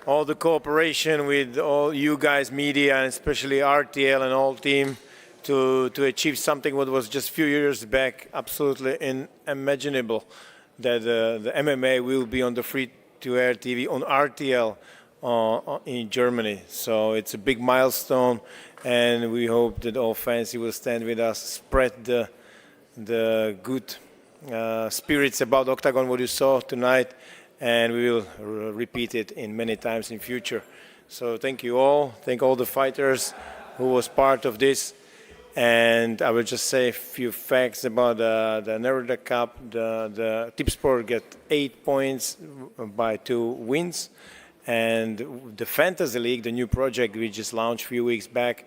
All the cooperation with all you guys, media, and especially RTL and all team to achieve something what was just a few years back absolutely unimaginable, that the MMA will be on the free-to-air TV on RTL in Germany. So it's a big milestone. And we hope that all fans will stand with us, spread the good spirits about Octagon, what you saw tonight, and we will repeat it in many times in future. So thank you all. Thank all the fighters. who was part of this. And I will just say a few facts about the Nerida Cup. The Tipsport get 8 points by 2 wins. And the Fantasy League, the new project we just launched a few weeks back,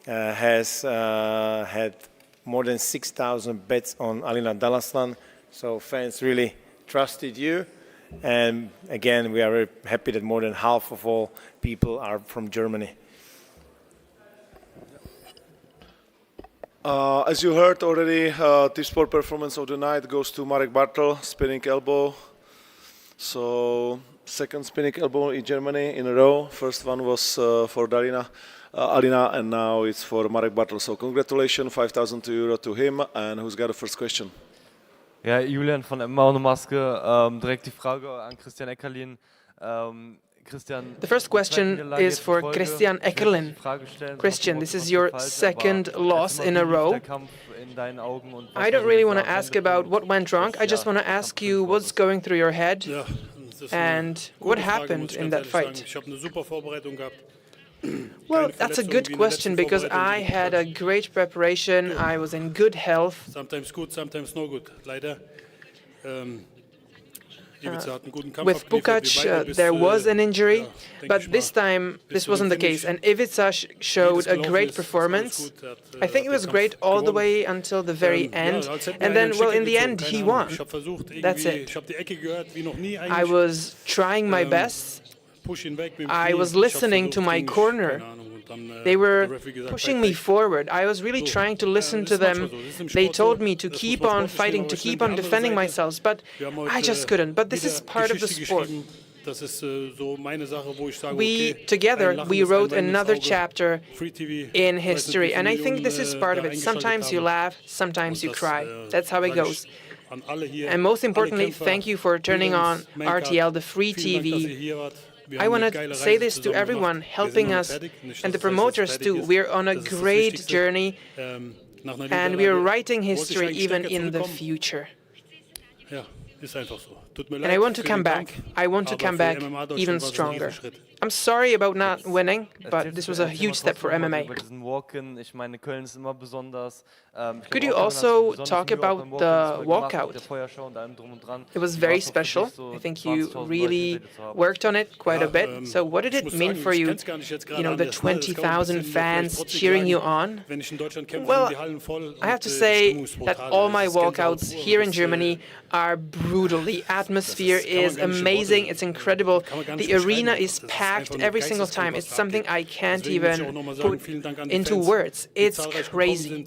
has had more than 6,000 bets on Alina Dalaslan. So fans really trusted you. And again, we are very happy that more than half of all people are from Germany. As you heard already, Tipsport Performance of the Night goes to Marek Bartel, spinning elbow. So, second spinning elbow in Germany in a row. First one was for Alina, and now it's for Marek Bartel. So, congratulations, 5,000 euro to him. And who's got the first question? Ja, Julian von Emma ohne Maske. Direkt die Frage an Christian Eckerlin. Christian, the first question is for Christian Eckerlin. Christian, this is your second loss in a row. I don't really want to ask about what went wrong. I just want to ask you what's going through your head and what happened in that fight. Well, that's a good question because I had a great preparation. I was in good health. Sometimes good, sometimes no good. Leider. With Pukac, there was an injury, but this time this wasn't the case. And Ivica showed a great performance. I think it was great all the way until the very end. And then, well, in the end, he won. That's it. I was trying my best. I was listening to my corner. They were pushing me forward. I was really trying to listen to them. They told me to keep on fighting, to keep on defending myself, but I just couldn't. But this is part of the sport. We wrote another chapter in history, and I think this is part of it. Sometimes you laugh, sometimes you cry. That's how it goes. And most importantly, thank you for turning on RTL, the free TV. I want to say this to everyone helping us and the promoters too. We're on a great journey and we are writing history even in the future. And I want to come back. I want to come back even stronger. I'm sorry about not winning, but this was a huge step for MMA. Could you also talk about the walkout? It was very special. I think you really worked on it quite a bit. So what did it mean for you? You know, the 20,000 fans cheering you on? Well, I have to say that all my walkouts here in Germany are brutal. The atmosphere is amazing. It's incredible. The arena is packed every single time. It's something I can't even put into words. It's crazy.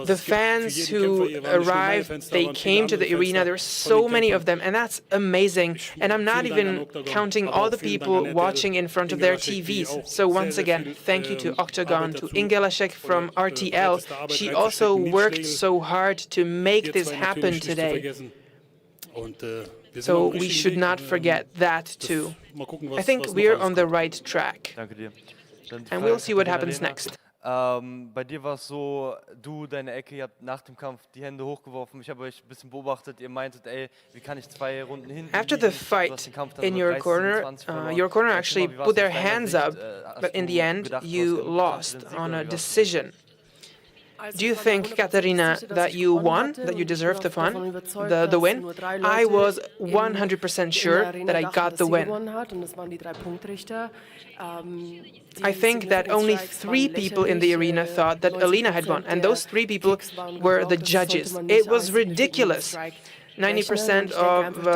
The fans who arrived, they came to the arena. There were so many of them, and that's amazing. And I'm not even counting all the people watching in front of their TVs. So once again, thank you to Octagon, to Inge Leszek from RTL. She also worked so hard to make this happen today. So we should not forget that too. I think we're on the right track. And we'll see what happens next. Bei dir war es so, deine Ecke, ihr habt nach dem Kampf die Hände hochgeworfen. Ich habe euch ein bisschen beobachtet. Ihr meintet, ey, wie kann ich 2 Runden hinten After the fight in your corner actually put their hands up, but in the end, you lost on a decision. Do you think, Katarina, that you won, that you deserved the win? I was 100% sure that I got the win. I think that only 3 people in the arena thought that Alina had won, and those 3 people were the judges. It was ridiculous. 90% of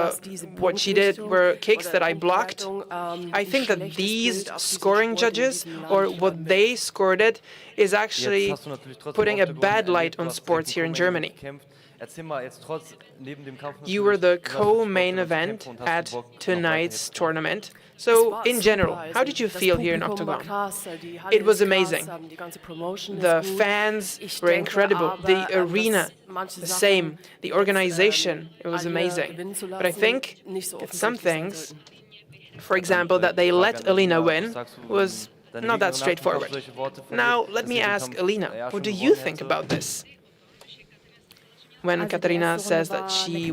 what she did were kicks that I blocked. I think that these scoring judges, or what they scored it, is actually putting a bad light on sports here in Germany. You were the co-main event at tonight's tournament. So, in general, how did you feel here in Octagon? It was amazing. The fans were incredible. The arena, the same. The organization, it was amazing. But I think some things, for example, that they let Alina win, was not that straightforward. Now, let me ask Alina, what do you think about this? when Katharina says that she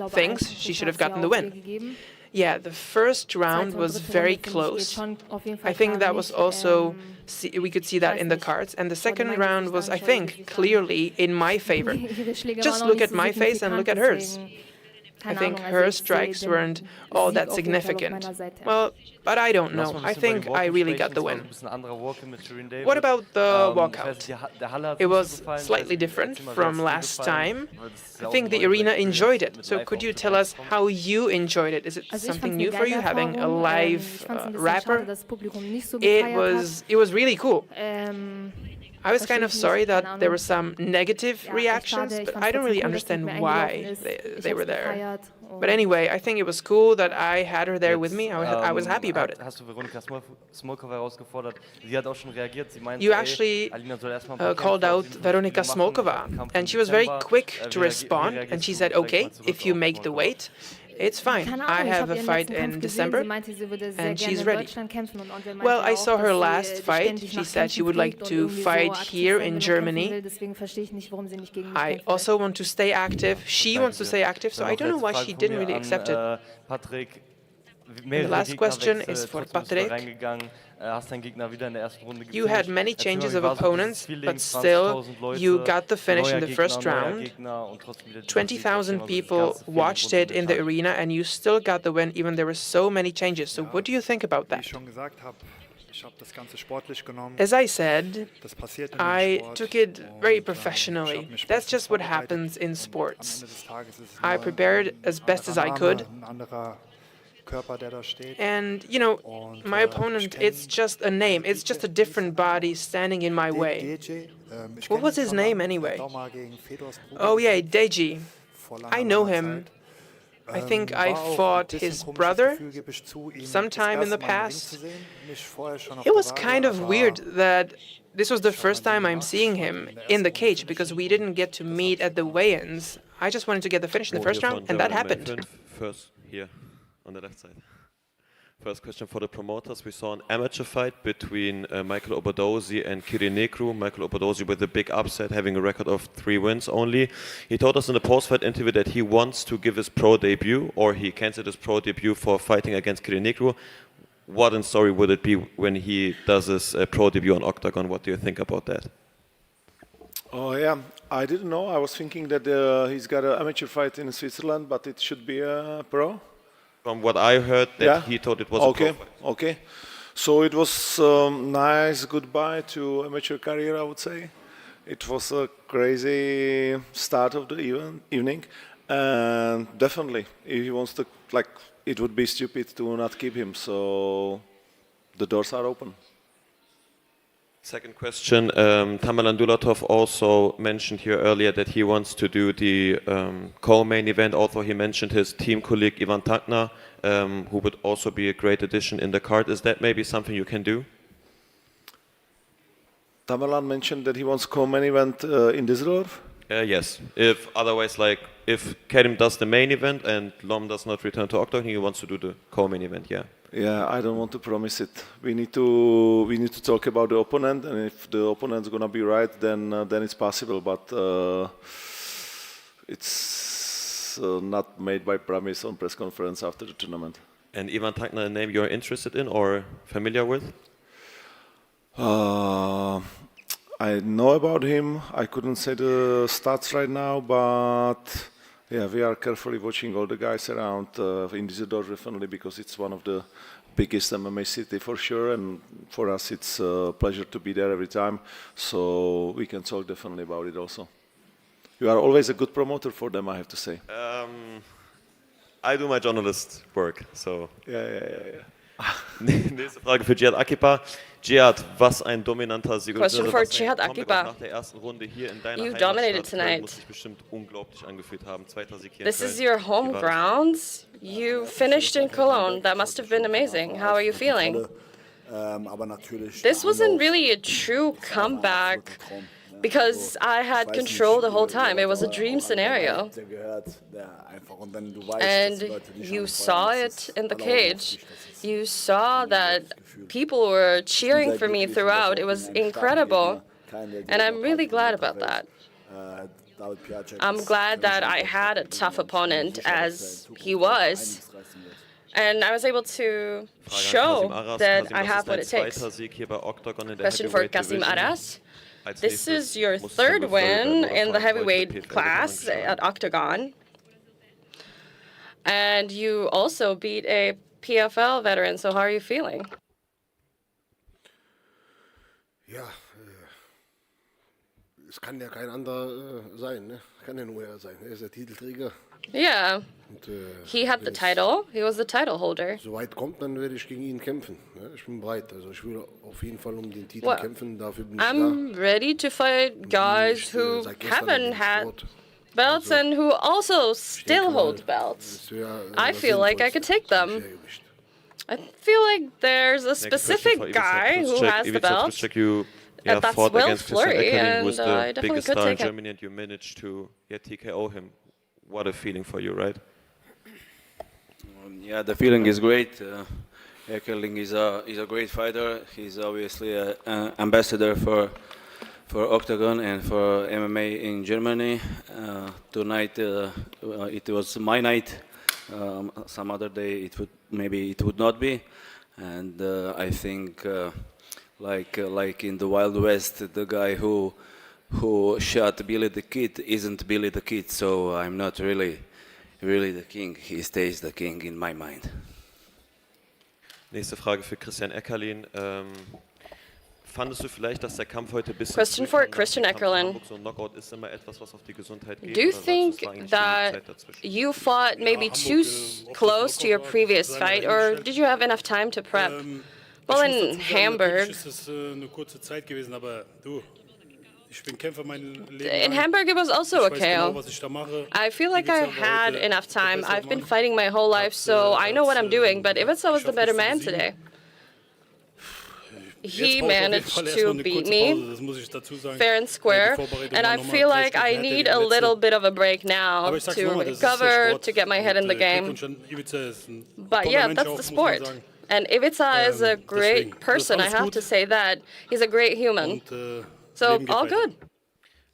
thinks she should have gotten the win. Yeah, the first round was very close. I think that was also, we could see that in the cards. And the second round was, I think, clearly in my favor. Just look at my face and look at hers. I think her strikes weren't all that significant. Well, but I don't know. I think I really got the win. What about the walkout? It was slightly different from last time. I think the arena enjoyed it. So could you tell us how you enjoyed it? Is it something new for you, having a live rapper? It was really cool. I was kind of sorry that there were some negative reactions, but I don't really understand why they were there. But anyway, I think it was cool that I had her there with me. I was happy about it. You actually called out Veronika Smolkova, and she was very quick to respond, and she said, okay, if you make the weight, it's fine. I have a fight in December, and she's ready. Well, I saw her last fight. She said she would like to fight here in Germany. I also want to stay active. She wants to stay active, so I don't know why she didn't really accept it. The last question is for Patrick. You had many changes of opponents, but still you got the finish in the first round. 20,000 people watched it in the arena, and you still got the win, even there were so many changes. So what do you think about that? As I said, I took it very professionally. That's just what happens in sports. I prepared as best as I could. And, you know, my opponent, it's just a name. It's just a different body standing in my way. What was his name anyway? Oh, yeah, Deji. I know him. I think I fought his brother sometime in the past. It was kind of weird that this was the first time I'm seeing him in the cage because we didn't get to meet at the weigh-ins. I just wanted to get the finish in the first round, and that happened. First, here. On the left side. First question for the promoters. We saw an amateur fight between Michael Obadozi and Kirinekru. Michael Obadozi with a big upset, having a record of 3 wins only. He told us in the post-fight interview that he wants to give his pro debut, or he canceled his pro debut for fighting against Kirinekru. What in story would it be when he does his pro debut on Octagon? What do you think about that? Oh yeah, I didn't know. I was thinking that he's got an amateur fight in Switzerland, but it should be a pro. From what I heard, that he thought it was a pro fight. Okay. So it was nice goodbye to amateur career, I would say. It was a crazy start of the evening, and definitely, if he wants to, like, it would be stupid to not keep him. So the doors are open. Second question, Tamerlan Dulatov also mentioned here earlier that he wants to do the co-main event. Also, he mentioned his team colleague Ivan Tagna, who would also be a great addition in the card. Is that maybe something you can do? Tamerlan mentioned that he wants co-main event in Düsseldorf? Yes. If otherwise, like, if Kerim does the main event and Lom does not return to Octagon, he wants to do the co-main event, yeah. Yeah, I don't want to promise it. We need to talk about the opponent, and if the opponent's gonna be right, then it's possible. But it's not made by promise on press conference after the tournament. And Ivan Tagna, a name you're interested in or familiar with? I know about him. I couldn't say the stats right now, but yeah, we are carefully watching all the guys around in Düsseldorf, definitely, because it's one of the biggest MMA city for sure, and for us it's a pleasure to be there every time, so we can talk definitely about it also. You are always a good promoter for them, I have to say. I do my journalist work, so... Yeah. Nächste Frage für Jihad Akipa. Jihad, was ein dominanter Sieg. Question for Jihad Akipa. Nach der ersten Runde hier in deiner You dominated tonight. Muss sich bestimmt unglaublich angefühlt haben. Zweiter Sieg hier This is your home grounds. You finished in Cologne. That must have been amazing. How are you feeling? This wasn't really a true comeback because I had control the whole time. It was a dream scenario. And you saw it in the cage. You saw that people were cheering for me throughout. It was incredible. And I'm really glad about that. I'm glad that I had a tough opponent as he was. And I was able to show that I have what it takes. Question for Kasim Aras. This is your third win in the heavyweight class at Octagon. And you also beat a PFL veteran, so how are you feeling? Ja, es kann ja kein anderer sein, ne? Kann ja nur er sein. Er ist der Titelträger. Yeah. Und, he had the title. He was the title holder. So weit kommt, dann werde ich gegen ihn kämpfen. Ne? Ich bin bereit. Also ich will auf jeden Fall den Titel Well, kämpfen. Dafür bin ich I'm ready to fight guys who haven't had belts and who also still hold belts. I feel like I could take them. I feel like there's a specific guy who has the belt. And that's Will Fleury, and I definitely could take him. Germany, and you managed to TKO him. What a feeling for you, right? Yeah, the feeling is great. Ekerling is a great fighter. He's obviously an ambassador for Octagon and for MMA in Germany. Tonight it was my night. Some other day it would not be, and I think like in the Wild West, the guy who shot Billy the Kid isn't Billy the Kid, so I'm not really the king. He stays the king in my mind. Nächste Frage für Christian Eckerlin. Fandest du vielleicht, dass der Kampf heute bisschen Question for Christian Eckerlin. so ein Knockout ist immer etwas, was auf die Gesundheit geht? Do you oder sagst du, es think war eigentlich that genug Zeit dazwischen? you fought maybe too close to your previous fight, or did you have enough time to prep? Well, in Hamburg, in Hamburg it was also a KO. I feel like I had enough time. I've been fighting my whole life, so I know what I'm doing, but Ivica was the better man today. He managed to beat me fair and square, and I feel like I need a little bit of a break now to recover, to get my head in the game. But yeah, that's the sport. And Ivica is a great person, I have to say that. He's a great human. So, all good.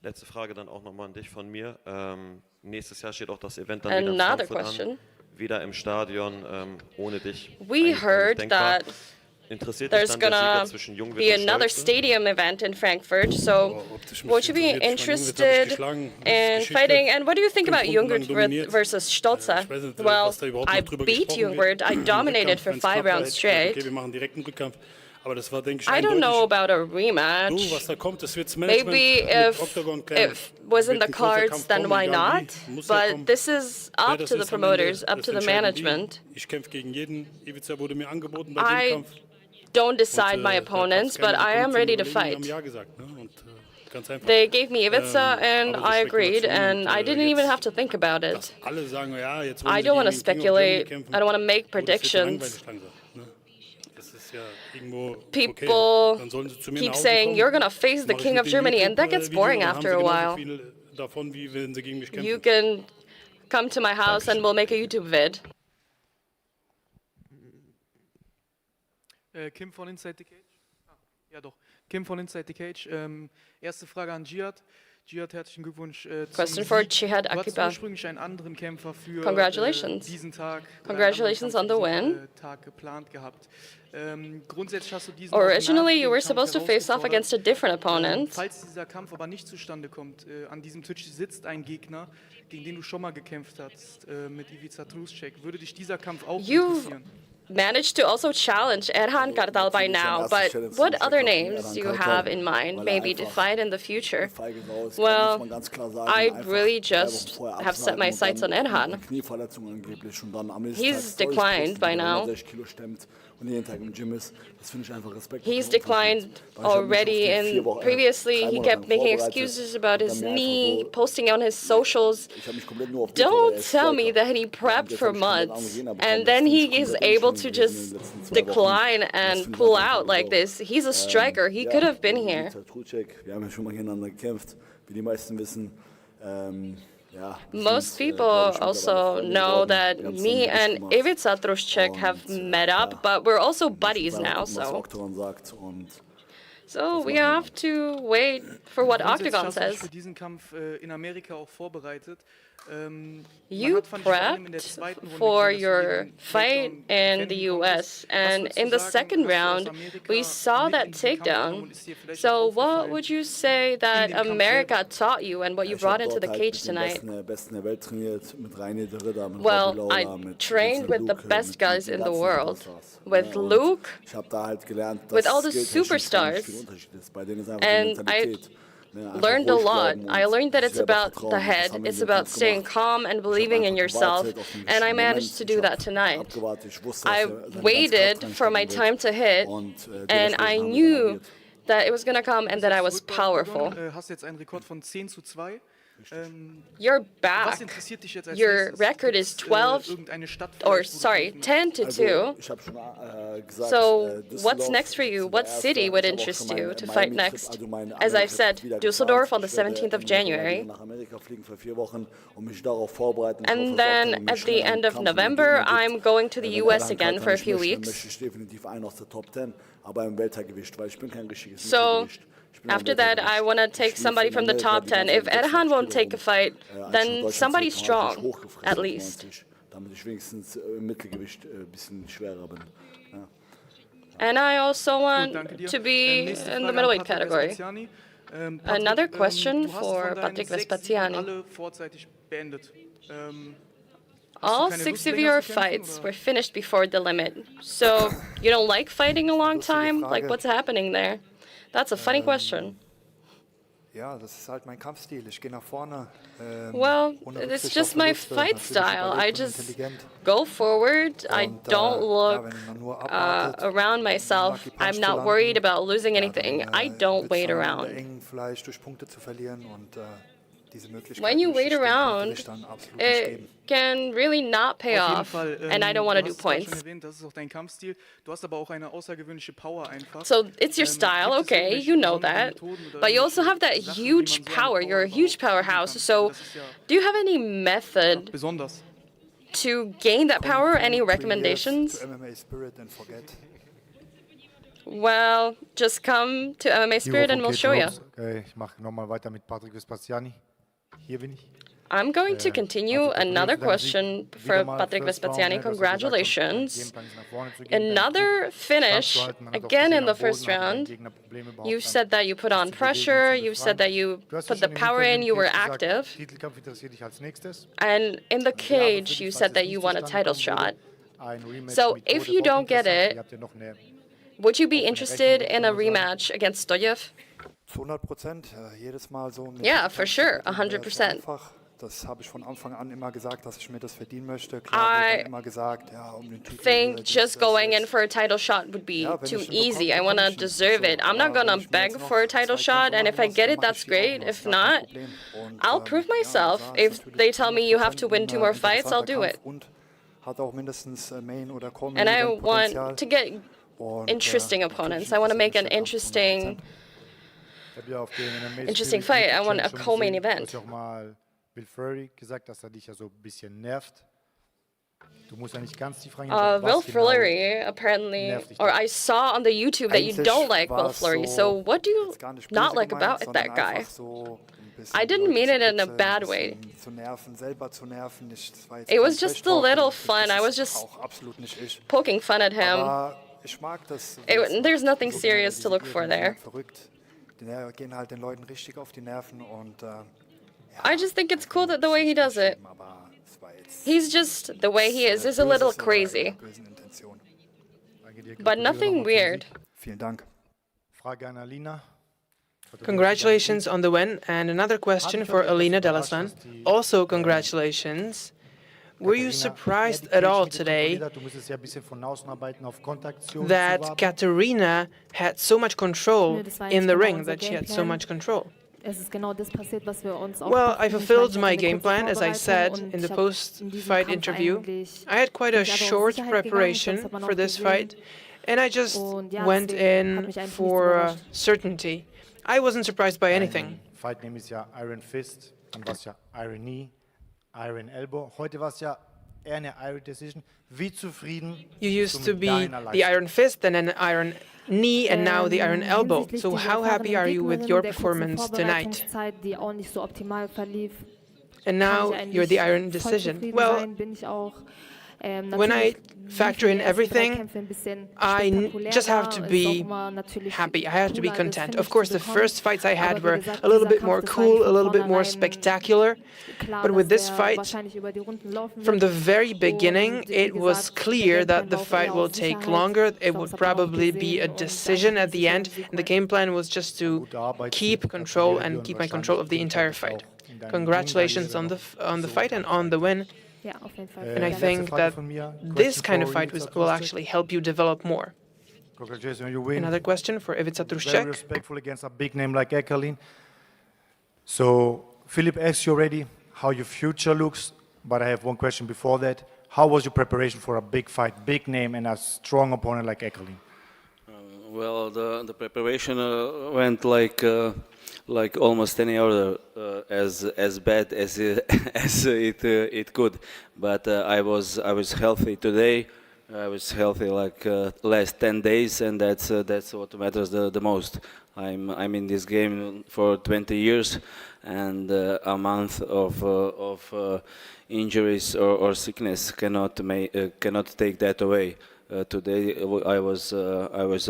Letzte Frage dann auch nochmal an dich von mir. Nächstes Jahr steht auch das Event dann wieder in Another Frankfurt question. an. Wieder im Stadion, ohne dich. We heard denkbar. that Interessiert dich there's dann der Sieger gonna zwischen Jungwirth be und another Stolze? stadium event in Frankfurt, so would you be interested in fighting? And what do you think about Jungwirth versus Stolze? Well, I beat Jungwirth. I dominated for 5 rounds straight. I don't know about a rematch. Maybe if it was in the cards, then why not? But this is up to the promoters, up to the management. I don't decide my opponents, but I am ready to fight. They gave me Ivica, and I agreed, and I didn't even have to think about it. I don't want to speculate. I don't want to make predictions. People keep saying, you're going to face the King of Germany, and that gets boring after a while. You can come to my house and we'll make a YouTube vid. Kim von Inside the Cage. Ja doch, Kim von Inside the Cage. Erste Frage an Jihad. Jihad, herzlichen Glückwunsch Question for Jihad Du hattest Akiba. ursprünglich einen anderen Kämpfer für Congratulations. diesen Tag. Congratulations on the win. Tag geplant gehabt. Grundsätzlich hast du diesen auch Originally, nach you dem were Kampf supposed to face off herausgefordert. against a different opponent. Falls dieser Kampf aber nicht zustande kommt, an diesem Tisch sitzt ein Gegner, gegen den du schon mal gekämpft hast, mit Ivica Truschek. Würde dich dieser Kampf auch interessieren? Managed to also challenge Erhan Kartal by now, but what other names do you have in mind, maybe to fight in the future? Well, I really just have set my sights on Erhan. He's declined by now. He's declined already, and previously he kept making excuses about his knee, posting on his socials. Don't tell me that he prepped for months, and then he is able to just decline and pull out like this. He's a striker. He could have been here. Most people also know that me and Ivica Truschek have met up, but we're also buddies now, so So we have to wait for what Grundsätzlich Octagon hast du dich says. für diesen Kampf in Amerika auch vorbereitet. You prepped for your fight in the US, and in the second round, we saw that takedown. So, what would you say that America taught you and what you brought into the cage tonight? Well, I trained with the best guys in the world, with Luke, with all the superstars, and I learned a lot. I learned that it's about the head, it's about staying calm and believing in yourself, and I managed to do that tonight. I waited for my time to hit, and I knew that it was going to come and that I was powerful. Hast jetzt einen Rekord von 10:2. You're back. Your record is 10-2. So what's next for you? What city would interest you to fight next? As I've said, Düsseldorf on the 17th of January. And then at the end of November, I'm going to the US again for a few weeks. So after that, I want to take somebody from the top 10. If Erhan won't take a fight, then somebody strong, at least. And I also want to be in the middleweight category. Another question for Patrick Vespasiani. All 6 of your fights were finished before the limit. So you don't like fighting a long time? Like, what's happening there? That's a funny question. Well, it's just my fight style. I just go forward. I don't look around myself. I'm not worried about losing anything. I don't wait around. When you wait around, it can really not pay off, and I don't want to do points. So it's your style, okay, you know that, but you also have that huge power. You're a huge powerhouse, so do you have any method to gain that power? Any recommendations? Well, just come to MMA Spirit and we'll show you. Ich mache nochmal weiter mit Patrick Vespasiani. Hier bin ich. I'm going to continue another question for Patrick Vespasiani. Congratulations. Another finish, again in the first round. You said that you put on pressure, you said that you put the power in, you were active. And in the cage, you said that you want a title shot. So if you don't get it, would you be interested in a rematch against Stoyev? Yeah, for sure, 100%. I think just going in for a title shot would be too easy. I want to deserve it. I'm not going to beg for a title shot, and if I get it, that's great. If not, I'll prove myself. If they tell me you have to win 2 more fights, I'll do it. And I want to get interesting opponents. I want to make an interesting fight. I want a co-main event. Will Fleury, apparently, or I saw on the YouTube that you don't like Will Fleury. So what do you not like about that guy? I didn't mean it in a bad way. It was just a little fun. I was just poking fun at him. There's nothing serious to look for there. I just think it's cool that the way he does it. He's just, the way he is a little crazy. But nothing weird. Congratulations on the win. And another question for Alina Delaslan. Also congratulations. Were you surprised at all today that Katerina had so much control in the ring, that she had so much control? Well, I fulfilled my game plan, as I said in the post-fight interview. I had quite a short preparation for this fight, and I just went in for certainty. I wasn't surprised by anything. Fight name ist ja Iron Fist, dann war es ja Iron Knee, Iron Elbow. Heute war es ja eher eine Iron Decision. Wie zufrieden You bist used du to mit be deiner the Leistung? iron fist, then an iron knee, and now the iron elbow. So how happy are you with your performance tonight? Die auch nicht so optimal verlief. And now you're the iron decision. Well, when I factor in everything, I just have to be happy. I have to be content. Of course, the first fights I had were a little bit more cool, a little bit more spectacular. But with this fight, from the very beginning, it was clear that the fight will take longer. It would probably be a decision at the end. And the game plan was just to keep control and keep my control of the entire fight. Congratulations on the fight and on the win. And I think that this kind of fight will actually help you develop more. Congratulations on your win. Another question for Ivica Very Truszczek. respectful against a big name like Ekelin. So Philip asked you already how your future looks, but I have one question before that. How was your preparation for a big fight, big name, and a strong opponent like Ekelin? Well, the preparation went like almost any other, as bad as it could. But I was healthy today. I was healthy like last 10 days, and that's what matters the most. I'm in this game for 20 years, and a month of injuries or sickness cannot take that away. Today I was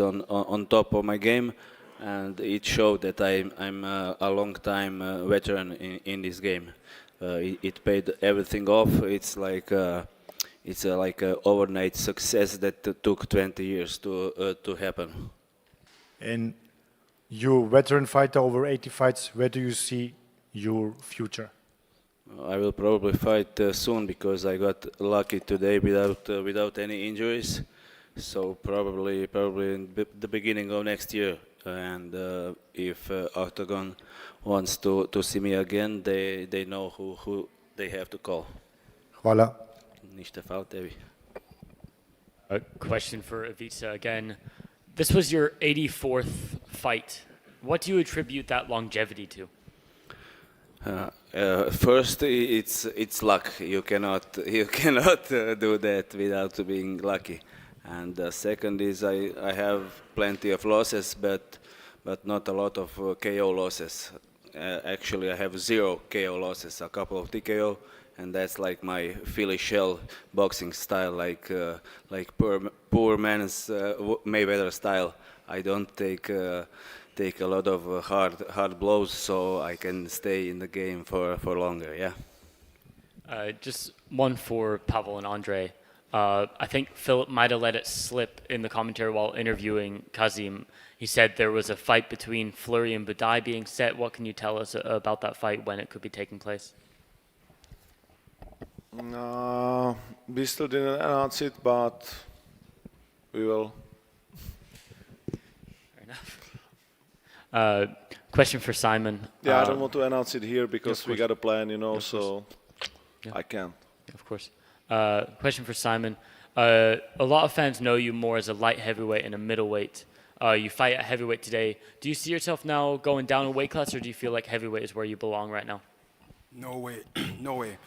on top of my game, and it showed that I'm a long time veteran in this game. It paid everything off. It's like a overnight success that took 20 years to happen. And you veteran fighter over 80 fights, where do you see your future? I will probably fight soon because I got lucky today without any injuries. So probably in the beginning of next year. And if Octagon wants to see me again, they know who they have to call. Hvala. Ništa, hvala tebi. A question for Ivica again. This was your 84th fight. What do you attribute that longevity to? First, it's luck. You cannot do that without being lucky. And second is I have plenty of losses, but not a lot of KO losses. Actually, I have 0 KO losses, a couple of TKO, and that's like my Philly shell boxing style, like poor man's Mayweather style. I don't take a lot of hard blows, so I can stay in the game for longer. Yeah. Just one for Pavel and Andre. I think Philip might have let it slip in the commentary while interviewing Kazim. He said there was a fight between Fleury and Budai being set. What can you tell us about that fight, when it could be taking place? We still didn't announce it, but we will. Fair enough. Question for Simon. Yeah, I don't want to announce it here because yeah, we got a plan, so yeah. I can. Yeah, of course. Question for Simon. A lot of fans know you more as a light heavyweight and a middleweight. You fight at heavyweight today. Do you see yourself now going down a weight class, or do you feel like heavyweight is where you belong right now? No way, no way.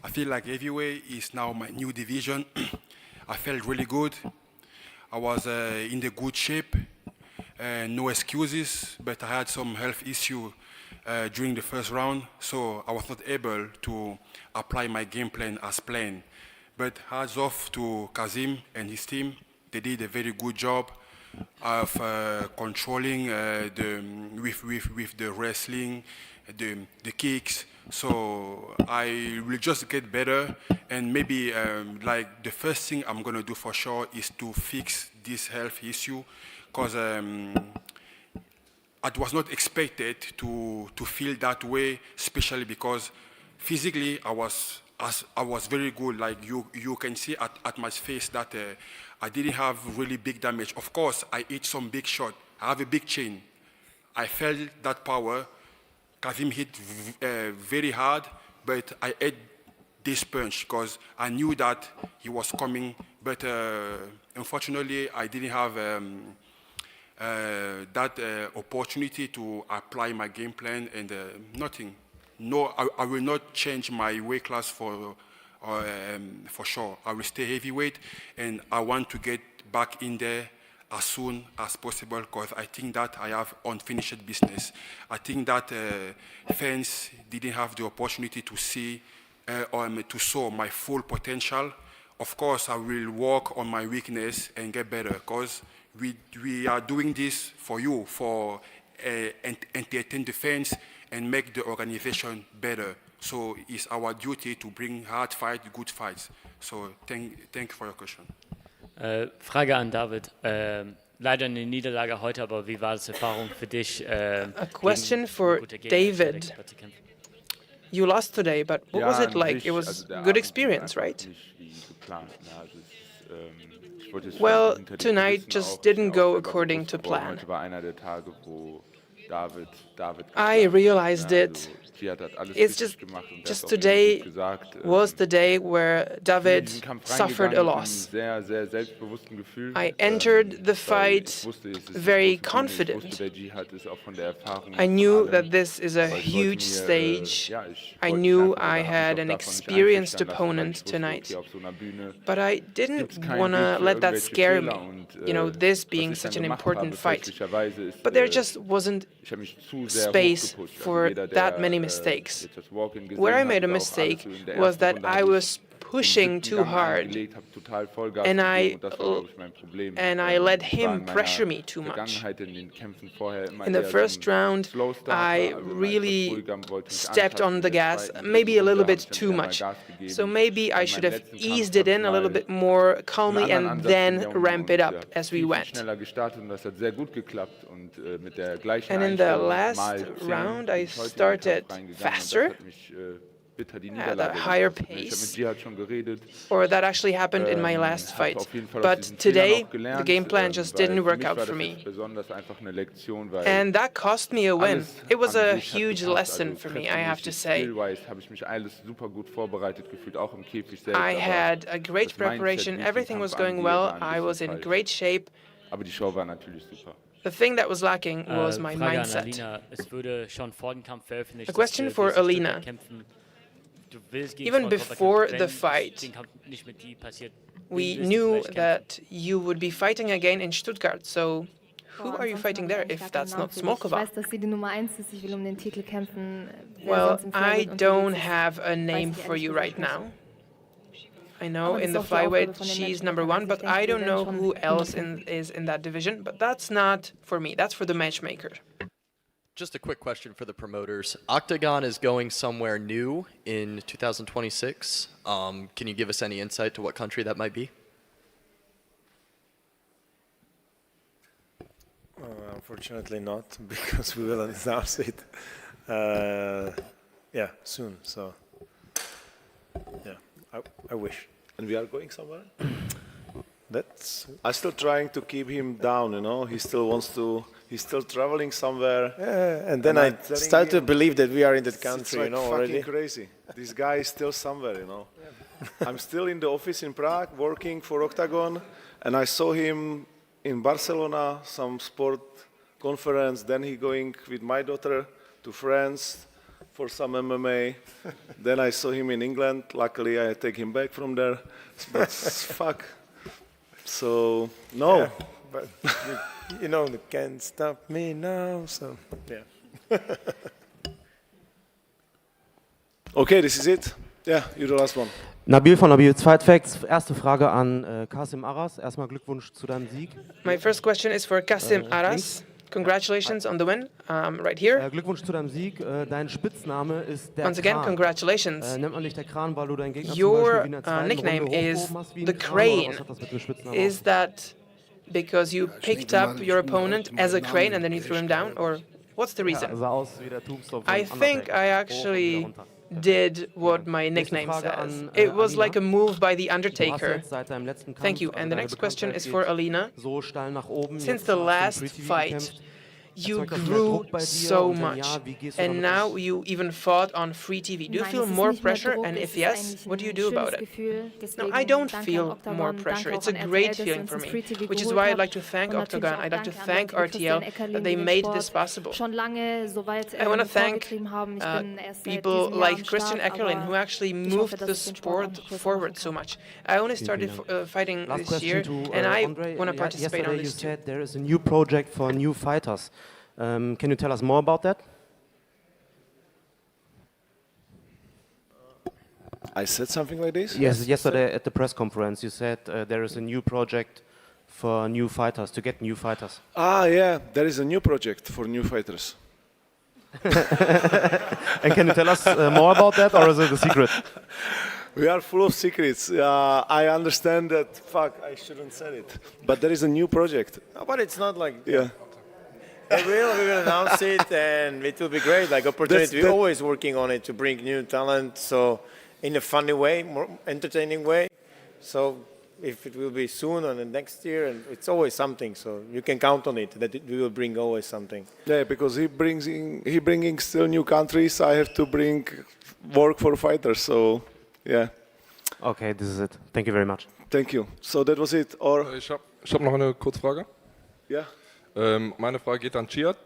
I feel like heavyweight is now my new division. I felt really good. I was in the good shape. No excuses, but I had some health issue during the first round, so I was not able to apply my game plan as planned. But hats off to Kazim and his team. They did a very good job of controlling with the wrestling, the kicks. So I will just get better, and maybe like the first thing I'm gonna do for sure is to fix this health issue, because I was not expected to feel that way, especially because physically I was very good. Like you can see at my face that I didn't have really big damage. Of course, I hit some big shot. I have a big chin. I felt that power. Kazim hit very hard, but I ate this punch because I knew that he was coming. But unfortunately, I didn't have that opportunity to apply my game plan, and nothing. No, I will not change my weight class for for sure. I will stay heavyweight, and I want to get back in there as soon as possible because I think that I have unfinished business. I think that fans didn't have the opportunity to see or to show my full potential. Of course, I will work on my weakness and get better because we are doing this for you, for entertain the fans and make the organization better. So it's our duty to bring hard fight, good fights. So thank you for your question. Frage an David. Leider eine Niederlage heute, aber wie war das Erfahrung für dich? A question for David. You lost today, but what was it like? It was a good experience, right? Well, tonight just didn't go according to plan. I realized it. It's just today was the day where David suffered a loss. I entered the fight very confident. I knew that this is a huge stage. I knew I had an experienced opponent tonight. But I didn't want to let that scare me, this being such an important fight. But there just wasn't space for that many mistakes. Where I made a mistake was that I was pushing too hard, and I let him pressure me too much. In the first round, I really stepped on the gas, maybe a little bit too much. So maybe I should have eased it in a little bit more calmly and then ramp it up as we went. And in the last round, I started faster, at a higher pace, or that actually happened in my last fight. But today, the game plan just didn't work out for me. And that cost me a win. It was a huge lesson for me, I have to say. I had a great preparation, everything was going well, I was in great shape. The thing that was lacking was my mindset. A question for Alina. Even before the fight, we knew that you would be fighting again in Stuttgart. So who are you fighting there if that's not Smolkova? Well, I don't have a name for you right now. I know in the flyweight she's #1, but I don't know who else is in that division. But that's not for me. That's for the matchmaker. Just a quick question for the promoters. Octagon is going somewhere new in 2026. Can you give us any insight to what country that might be? Unfortunately not, because we will announce it soon. So, I wish. And we are going somewhere? I'm still trying to keep him down, He still wants to... He's still traveling somewhere. Yeah, and then I start to believe that we are in that country, it's like already. Fucking crazy. This guy is still somewhere, I'm still in the office in Prague working for Octagon, and I saw him in Barcelona, some sport conference. Then he going with my daughter to France for some MMA. Then I saw him in England. Luckily, I take him back from there. But fuck. So, no. Yeah, but they can't stop me now, so yeah. Okay, this is it. Yeah, you're the last one. Nabil von Nabil, Zweitfacts. Erste Frage an Kasim Aras. Erstmal Glückwunsch zu deinem Sieg. My first question is for Kasim Aras. Congratulations on the win, right here. Glückwunsch zu deinem Sieg. Dein Spitzname ist der Once again, Kran. congratulations. Nennt man dich der Kran, weil du deinen Gegner Your zum Beispiel wie in der zweiten nickname Runde is hochgehoben hast wie the ein Kran, oder Crane. was hat das mit dem Spitznamen Is that because you picked up your opponent as a crane and then you threw him down, or what's the reason? Ja, sah aus wie der Tombstone von I think Undertaker. I Hoch und actually wieder runter. did what my nickname Frage says. an, It was Alina. like a move by the Du hast Undertaker. jetzt seit deinem letzten Kampf, Thank you. also And the deine next question Bekanntheit is for geht Alina. so steil nach oben. Since Jetzt the hast du im last Free TV fight, gekämpft. You grew so much, and now you even fought on free TV. Do you feel more pressure? And if yes, what do you do about it? No, I don't feel more pressure. It's a great feeling for me, which is why I'd like to thank Octagon. I'd like to thank RTL that they made this possible. I want to thank people like Christian Eckerlin, who actually moved the sport forward so much. I only started fighting this year, and I want to participate on this too. Said there is a new project for new fighters. Can you tell us more about that? I said something like this? Yes, yesterday at the press conference you said there is a new project for new fighters, to get new fighters. Yeah, there is a new project for new fighters. And can you tell us more about that, or is it a secret? We are full of secrets. I understand that, I shouldn't say it. But there is a new project. But it's not like... Yeah. We will announce it, and it will be great. Like opportunity, we're always working on it to bring new talent. So in a funny way, more entertaining way. So if it will be soon or the next year, and it's always something. So you can count on it that we will bring always something. Yeah, because he bringing still new countries. I have to bring work for fighters. So yeah. Okay, this is it. Thank you very much. Thank you. So that was it. Or ich hab noch eine Kurzfrage. Ja. Meine Frage geht an Cihat.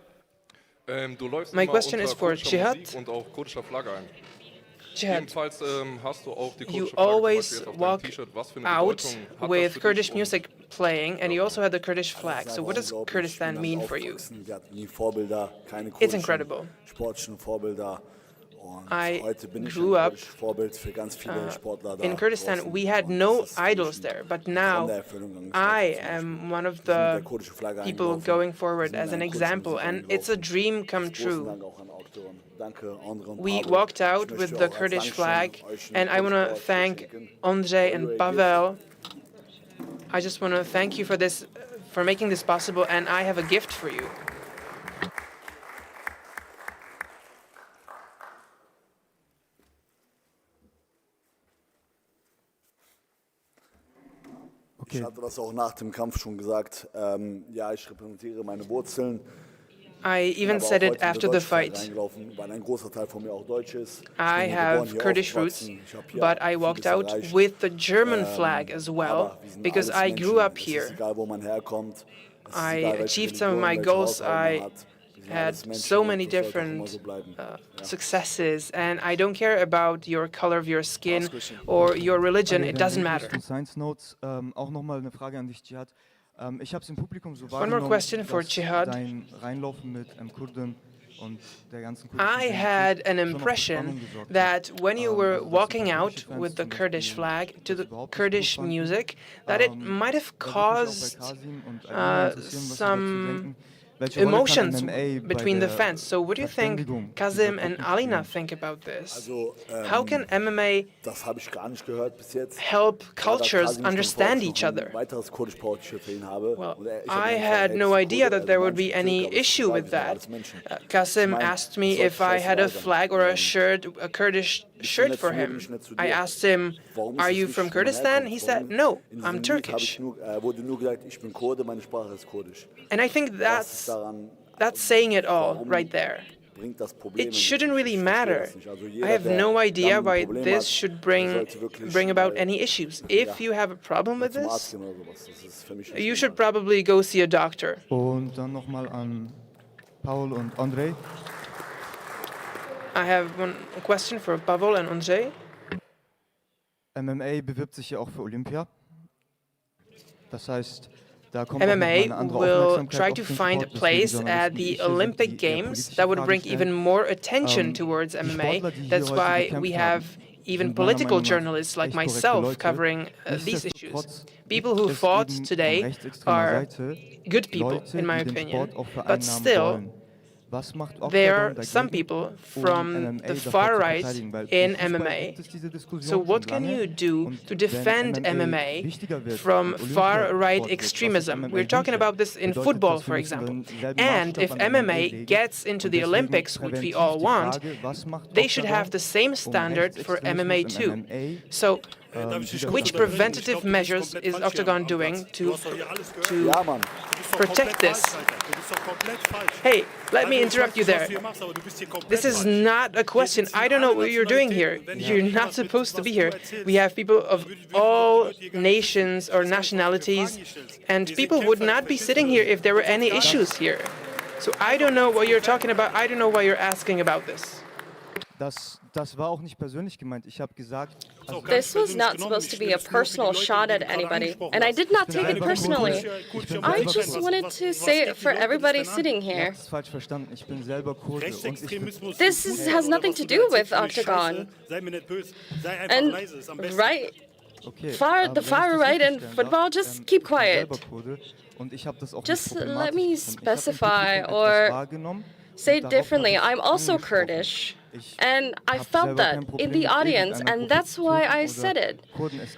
Du läufst My immer question is unter for kurdischer Cihat. Musik und auch kurdischer Flagge ein. Cihat, Ebenfalls hast du auch die you kurdische Flagge zum always Beispiel jetzt auf deinem walk T-Shirt. Was für eine out Bedeutung hat das with für Kurdish dich? music playing, and you also had the Kurdish flag. So what does Kurdistan mean for you? It's incredible. I grew up in Kurdistan. We had no idols there, but now I am one of the people going forward as an example, and it's a dream come true. We walked out with the Kurdish flag, and I want to thank Ondřej and Pavel. I just want to thank you for this, for making this possible, and I have a gift for you. Ich hatte das auch nach dem Kampf schon gesagt. Ja, ich repräsentiere meine Wurzeln. I even said it after the fight. I have Kurdish roots, but I walked out with the German flag as well, because I grew up here. I achieved some of my goals. I had so many different successes, and I don't care about your color of your skin or your religion. It doesn't matter. One more question for Cihat. I had an impression that when you were walking out with the Kurdish flag to the Kurdish music, that it might have caused some emotions between the fans. So what do you think Kazim and Alina think about this? How can MMA help cultures understand each other? Well, I had no idea that there would be any issue with that. Kazim asked me if I had a flag or a shirt, a Kurdish shirt for him. I asked him, "Are you from Kurdistan?" He said, "No, I'm Turkish." And I think that's saying it all right there. It shouldn't really matter. I have no idea why this should bring about any issues. If you have a problem with this, you should probably go see a doctor. Und dann nochmal an Paul und André. I have one question for Pavel and Ondřej. MMA bewirbt sich ja auch für Olympia. Das heißt, MMA will try to find a place at the Olympic Games that would bring even more attention towards MMA. That's why we have even political journalists like myself covering these issues. People who fought today are good people, in my opinion, but still, there are some people from the far right in MMA. So what can you do to defend MMA from far right extremism? We're talking about this in football, for example. And if MMA gets into the Olympics, which we all want, they should have the same standard for MMA too. So Which preventative measures is Octagon doing to protect this? Hey, let me interrupt you there. This is not a question. I don't know what you're doing here. You're not supposed to be here. We have people of all nations or nationalities, and people would not be sitting here if there were any issues here. So I don't know what you're talking about. I don't know why you're asking about this. Das war auch nicht persönlich gemeint. Ich habe gesagt, This was not supposed to be a personal shot at anybody, and I did not take it personally. I just wanted to say it for everybody sitting here. falsch verstanden. Ich bin selber Kurde und Has nothing to do with Octagon. And right, the far right and football, just keep quiet. Just let me specify or say differently. I'm also Kurdish. And I felt that in the audience, and that's why I said it.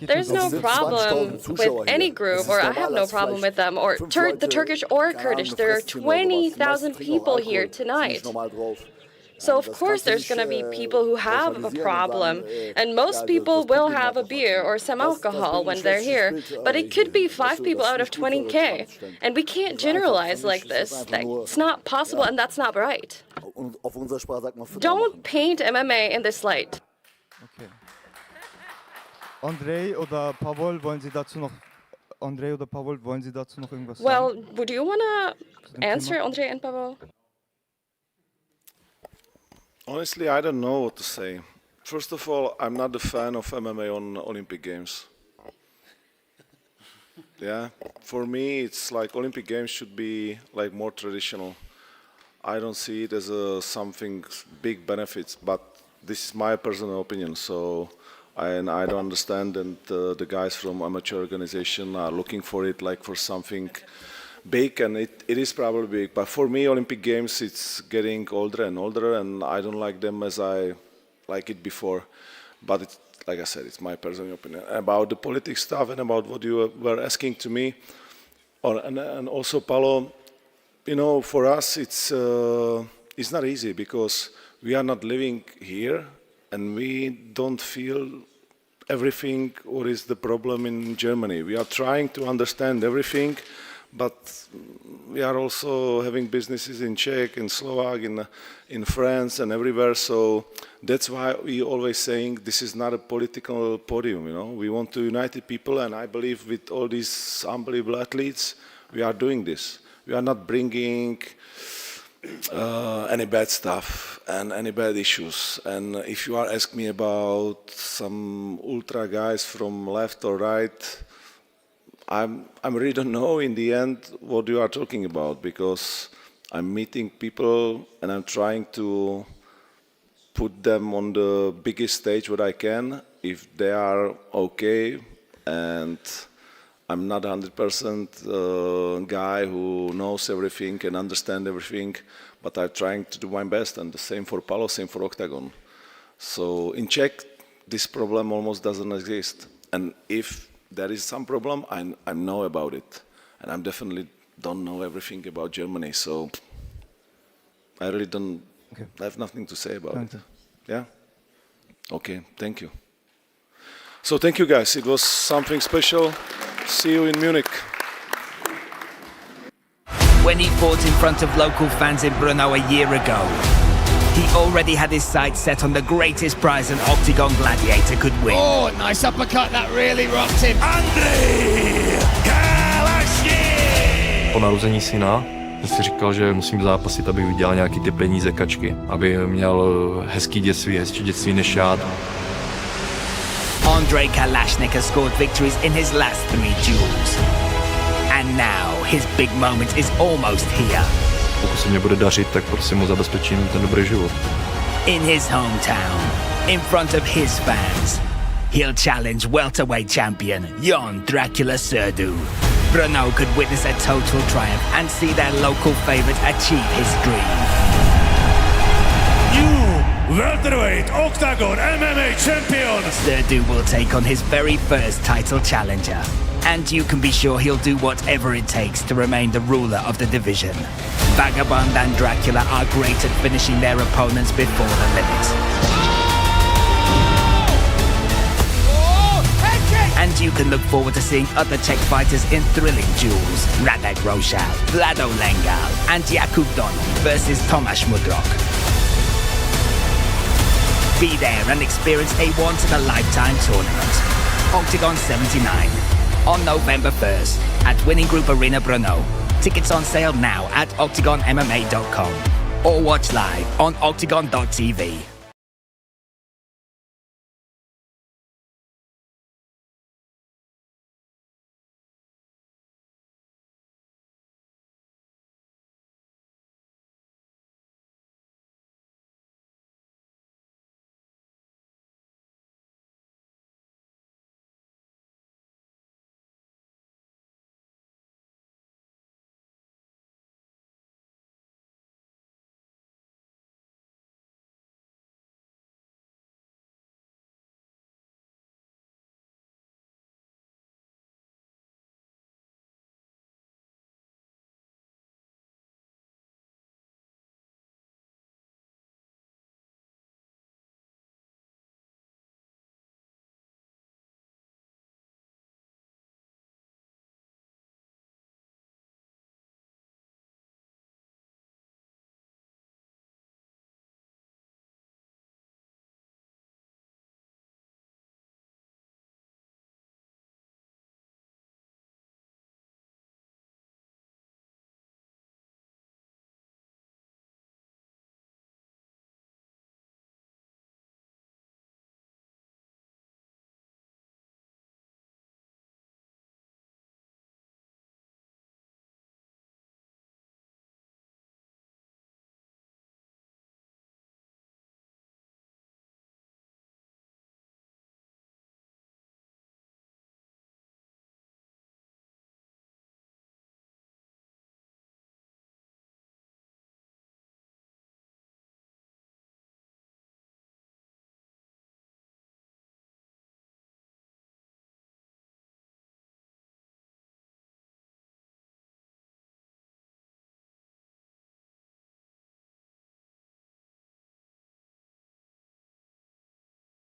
There's no problem with any group, or I have no problem with them, or the Turkish or Kurdish. There are 20,000 people here tonight. So of course there's going to be people who have a problem, and most people will have a beer or some alcohol when they're here, but it could be 5 people out of 20K, and we can't generalize like this. That's not possible, and that's not right. Don't paint MMA in this light. Okay. Andrei oder Pavol, wollen Sie dazu noch irgendwas sagen? Well, would you want to answer, Andrei and Pavel? Honestly, I don't know what to say. First of all, I'm not a fan of MMA on Olympic Games. Yeah, for me, it's like Olympic Games should be like more traditional. I don't see it as something big benefits, but this is my personal opinion. So, I don't understand, and the guys from amateur organization are looking for it like for something big, and it is probably big. But for me, Olympic Games, it's getting older and older, and I don't like them as I like it before. But it's, like I said, it's my personal opinion. About the politics stuff and about what you were asking to me, and also Paulo, you know, for us, it's not easy because we are not living here, and we don't feel everything what is the problem in Germany. We are trying to understand everything, but we are also having businesses in Czech, in Slovak, in France, and everywhere. So that's why we always saying this is not a political podium. You know, we want to unite the people, and I believe with all these unbelievable athletes, we are doing this. We are not bringing any bad stuff and any bad issues. And if you are asking me about some ultra guys from left or right, I really don't know in the end what you are talking about, because I'm meeting people and I'm trying to put them on the biggest stage what I can, if they are okay, and I'm not 100% guy who knows everything and understand everything, but I'm trying to do my best, and the same for Paulo, same for Octagon. So in Czech, this problem almost doesn't exist, and if there is some problem, I know about it, and I definitely don't know everything about Germany, so I really don't. Okay. I have nothing to say about it. Yeah. Okay. Thank you. So thank you, guys. It was something special. See you in Munich. When he fought in front of local fans in Brno a year ago, he already had his sights set on the greatest prize an Octagon gladiator could win. Oh, nice uppercut, that really rocked him. Andrei Kalašník! Po narození syna jsem si říkal, že musím zápasit, abych vydělal nějaký ty peníze kačky. Aby měl hezký dětství než já. Andrei Kalašník has scored victories in his last 3 duels. And now his big moment is almost here. Pokud se mě bude dařit, tak prostě mu zabezpečím ten dobrý život. In his hometown, in front of his fans, he'll challenge welterweight champion Jon Dracula Serdu. Brno could witness a total triumph and see their local favorite achieve his dream. New welterweight Octagon MMA champion! Serdu will take on his very first title challenger. And you can be sure he'll do whatever it takes to remain the ruler of the division. Vagabond and Dracula are great at finishing their opponents before the limit. Oh! And you can look forward to seeing other Czech fighters in thrilling duels. Radek Rošal, Vlado Lengal, and Jakub Don versus Tomáš Mudrok. Be there and experience a once-in-a-lifetime tournament. OKTAGON 79 on November 1st at Winning Group Arena Brno. Tickets on sale now at octagonmma.com or watch live on octagon.tv.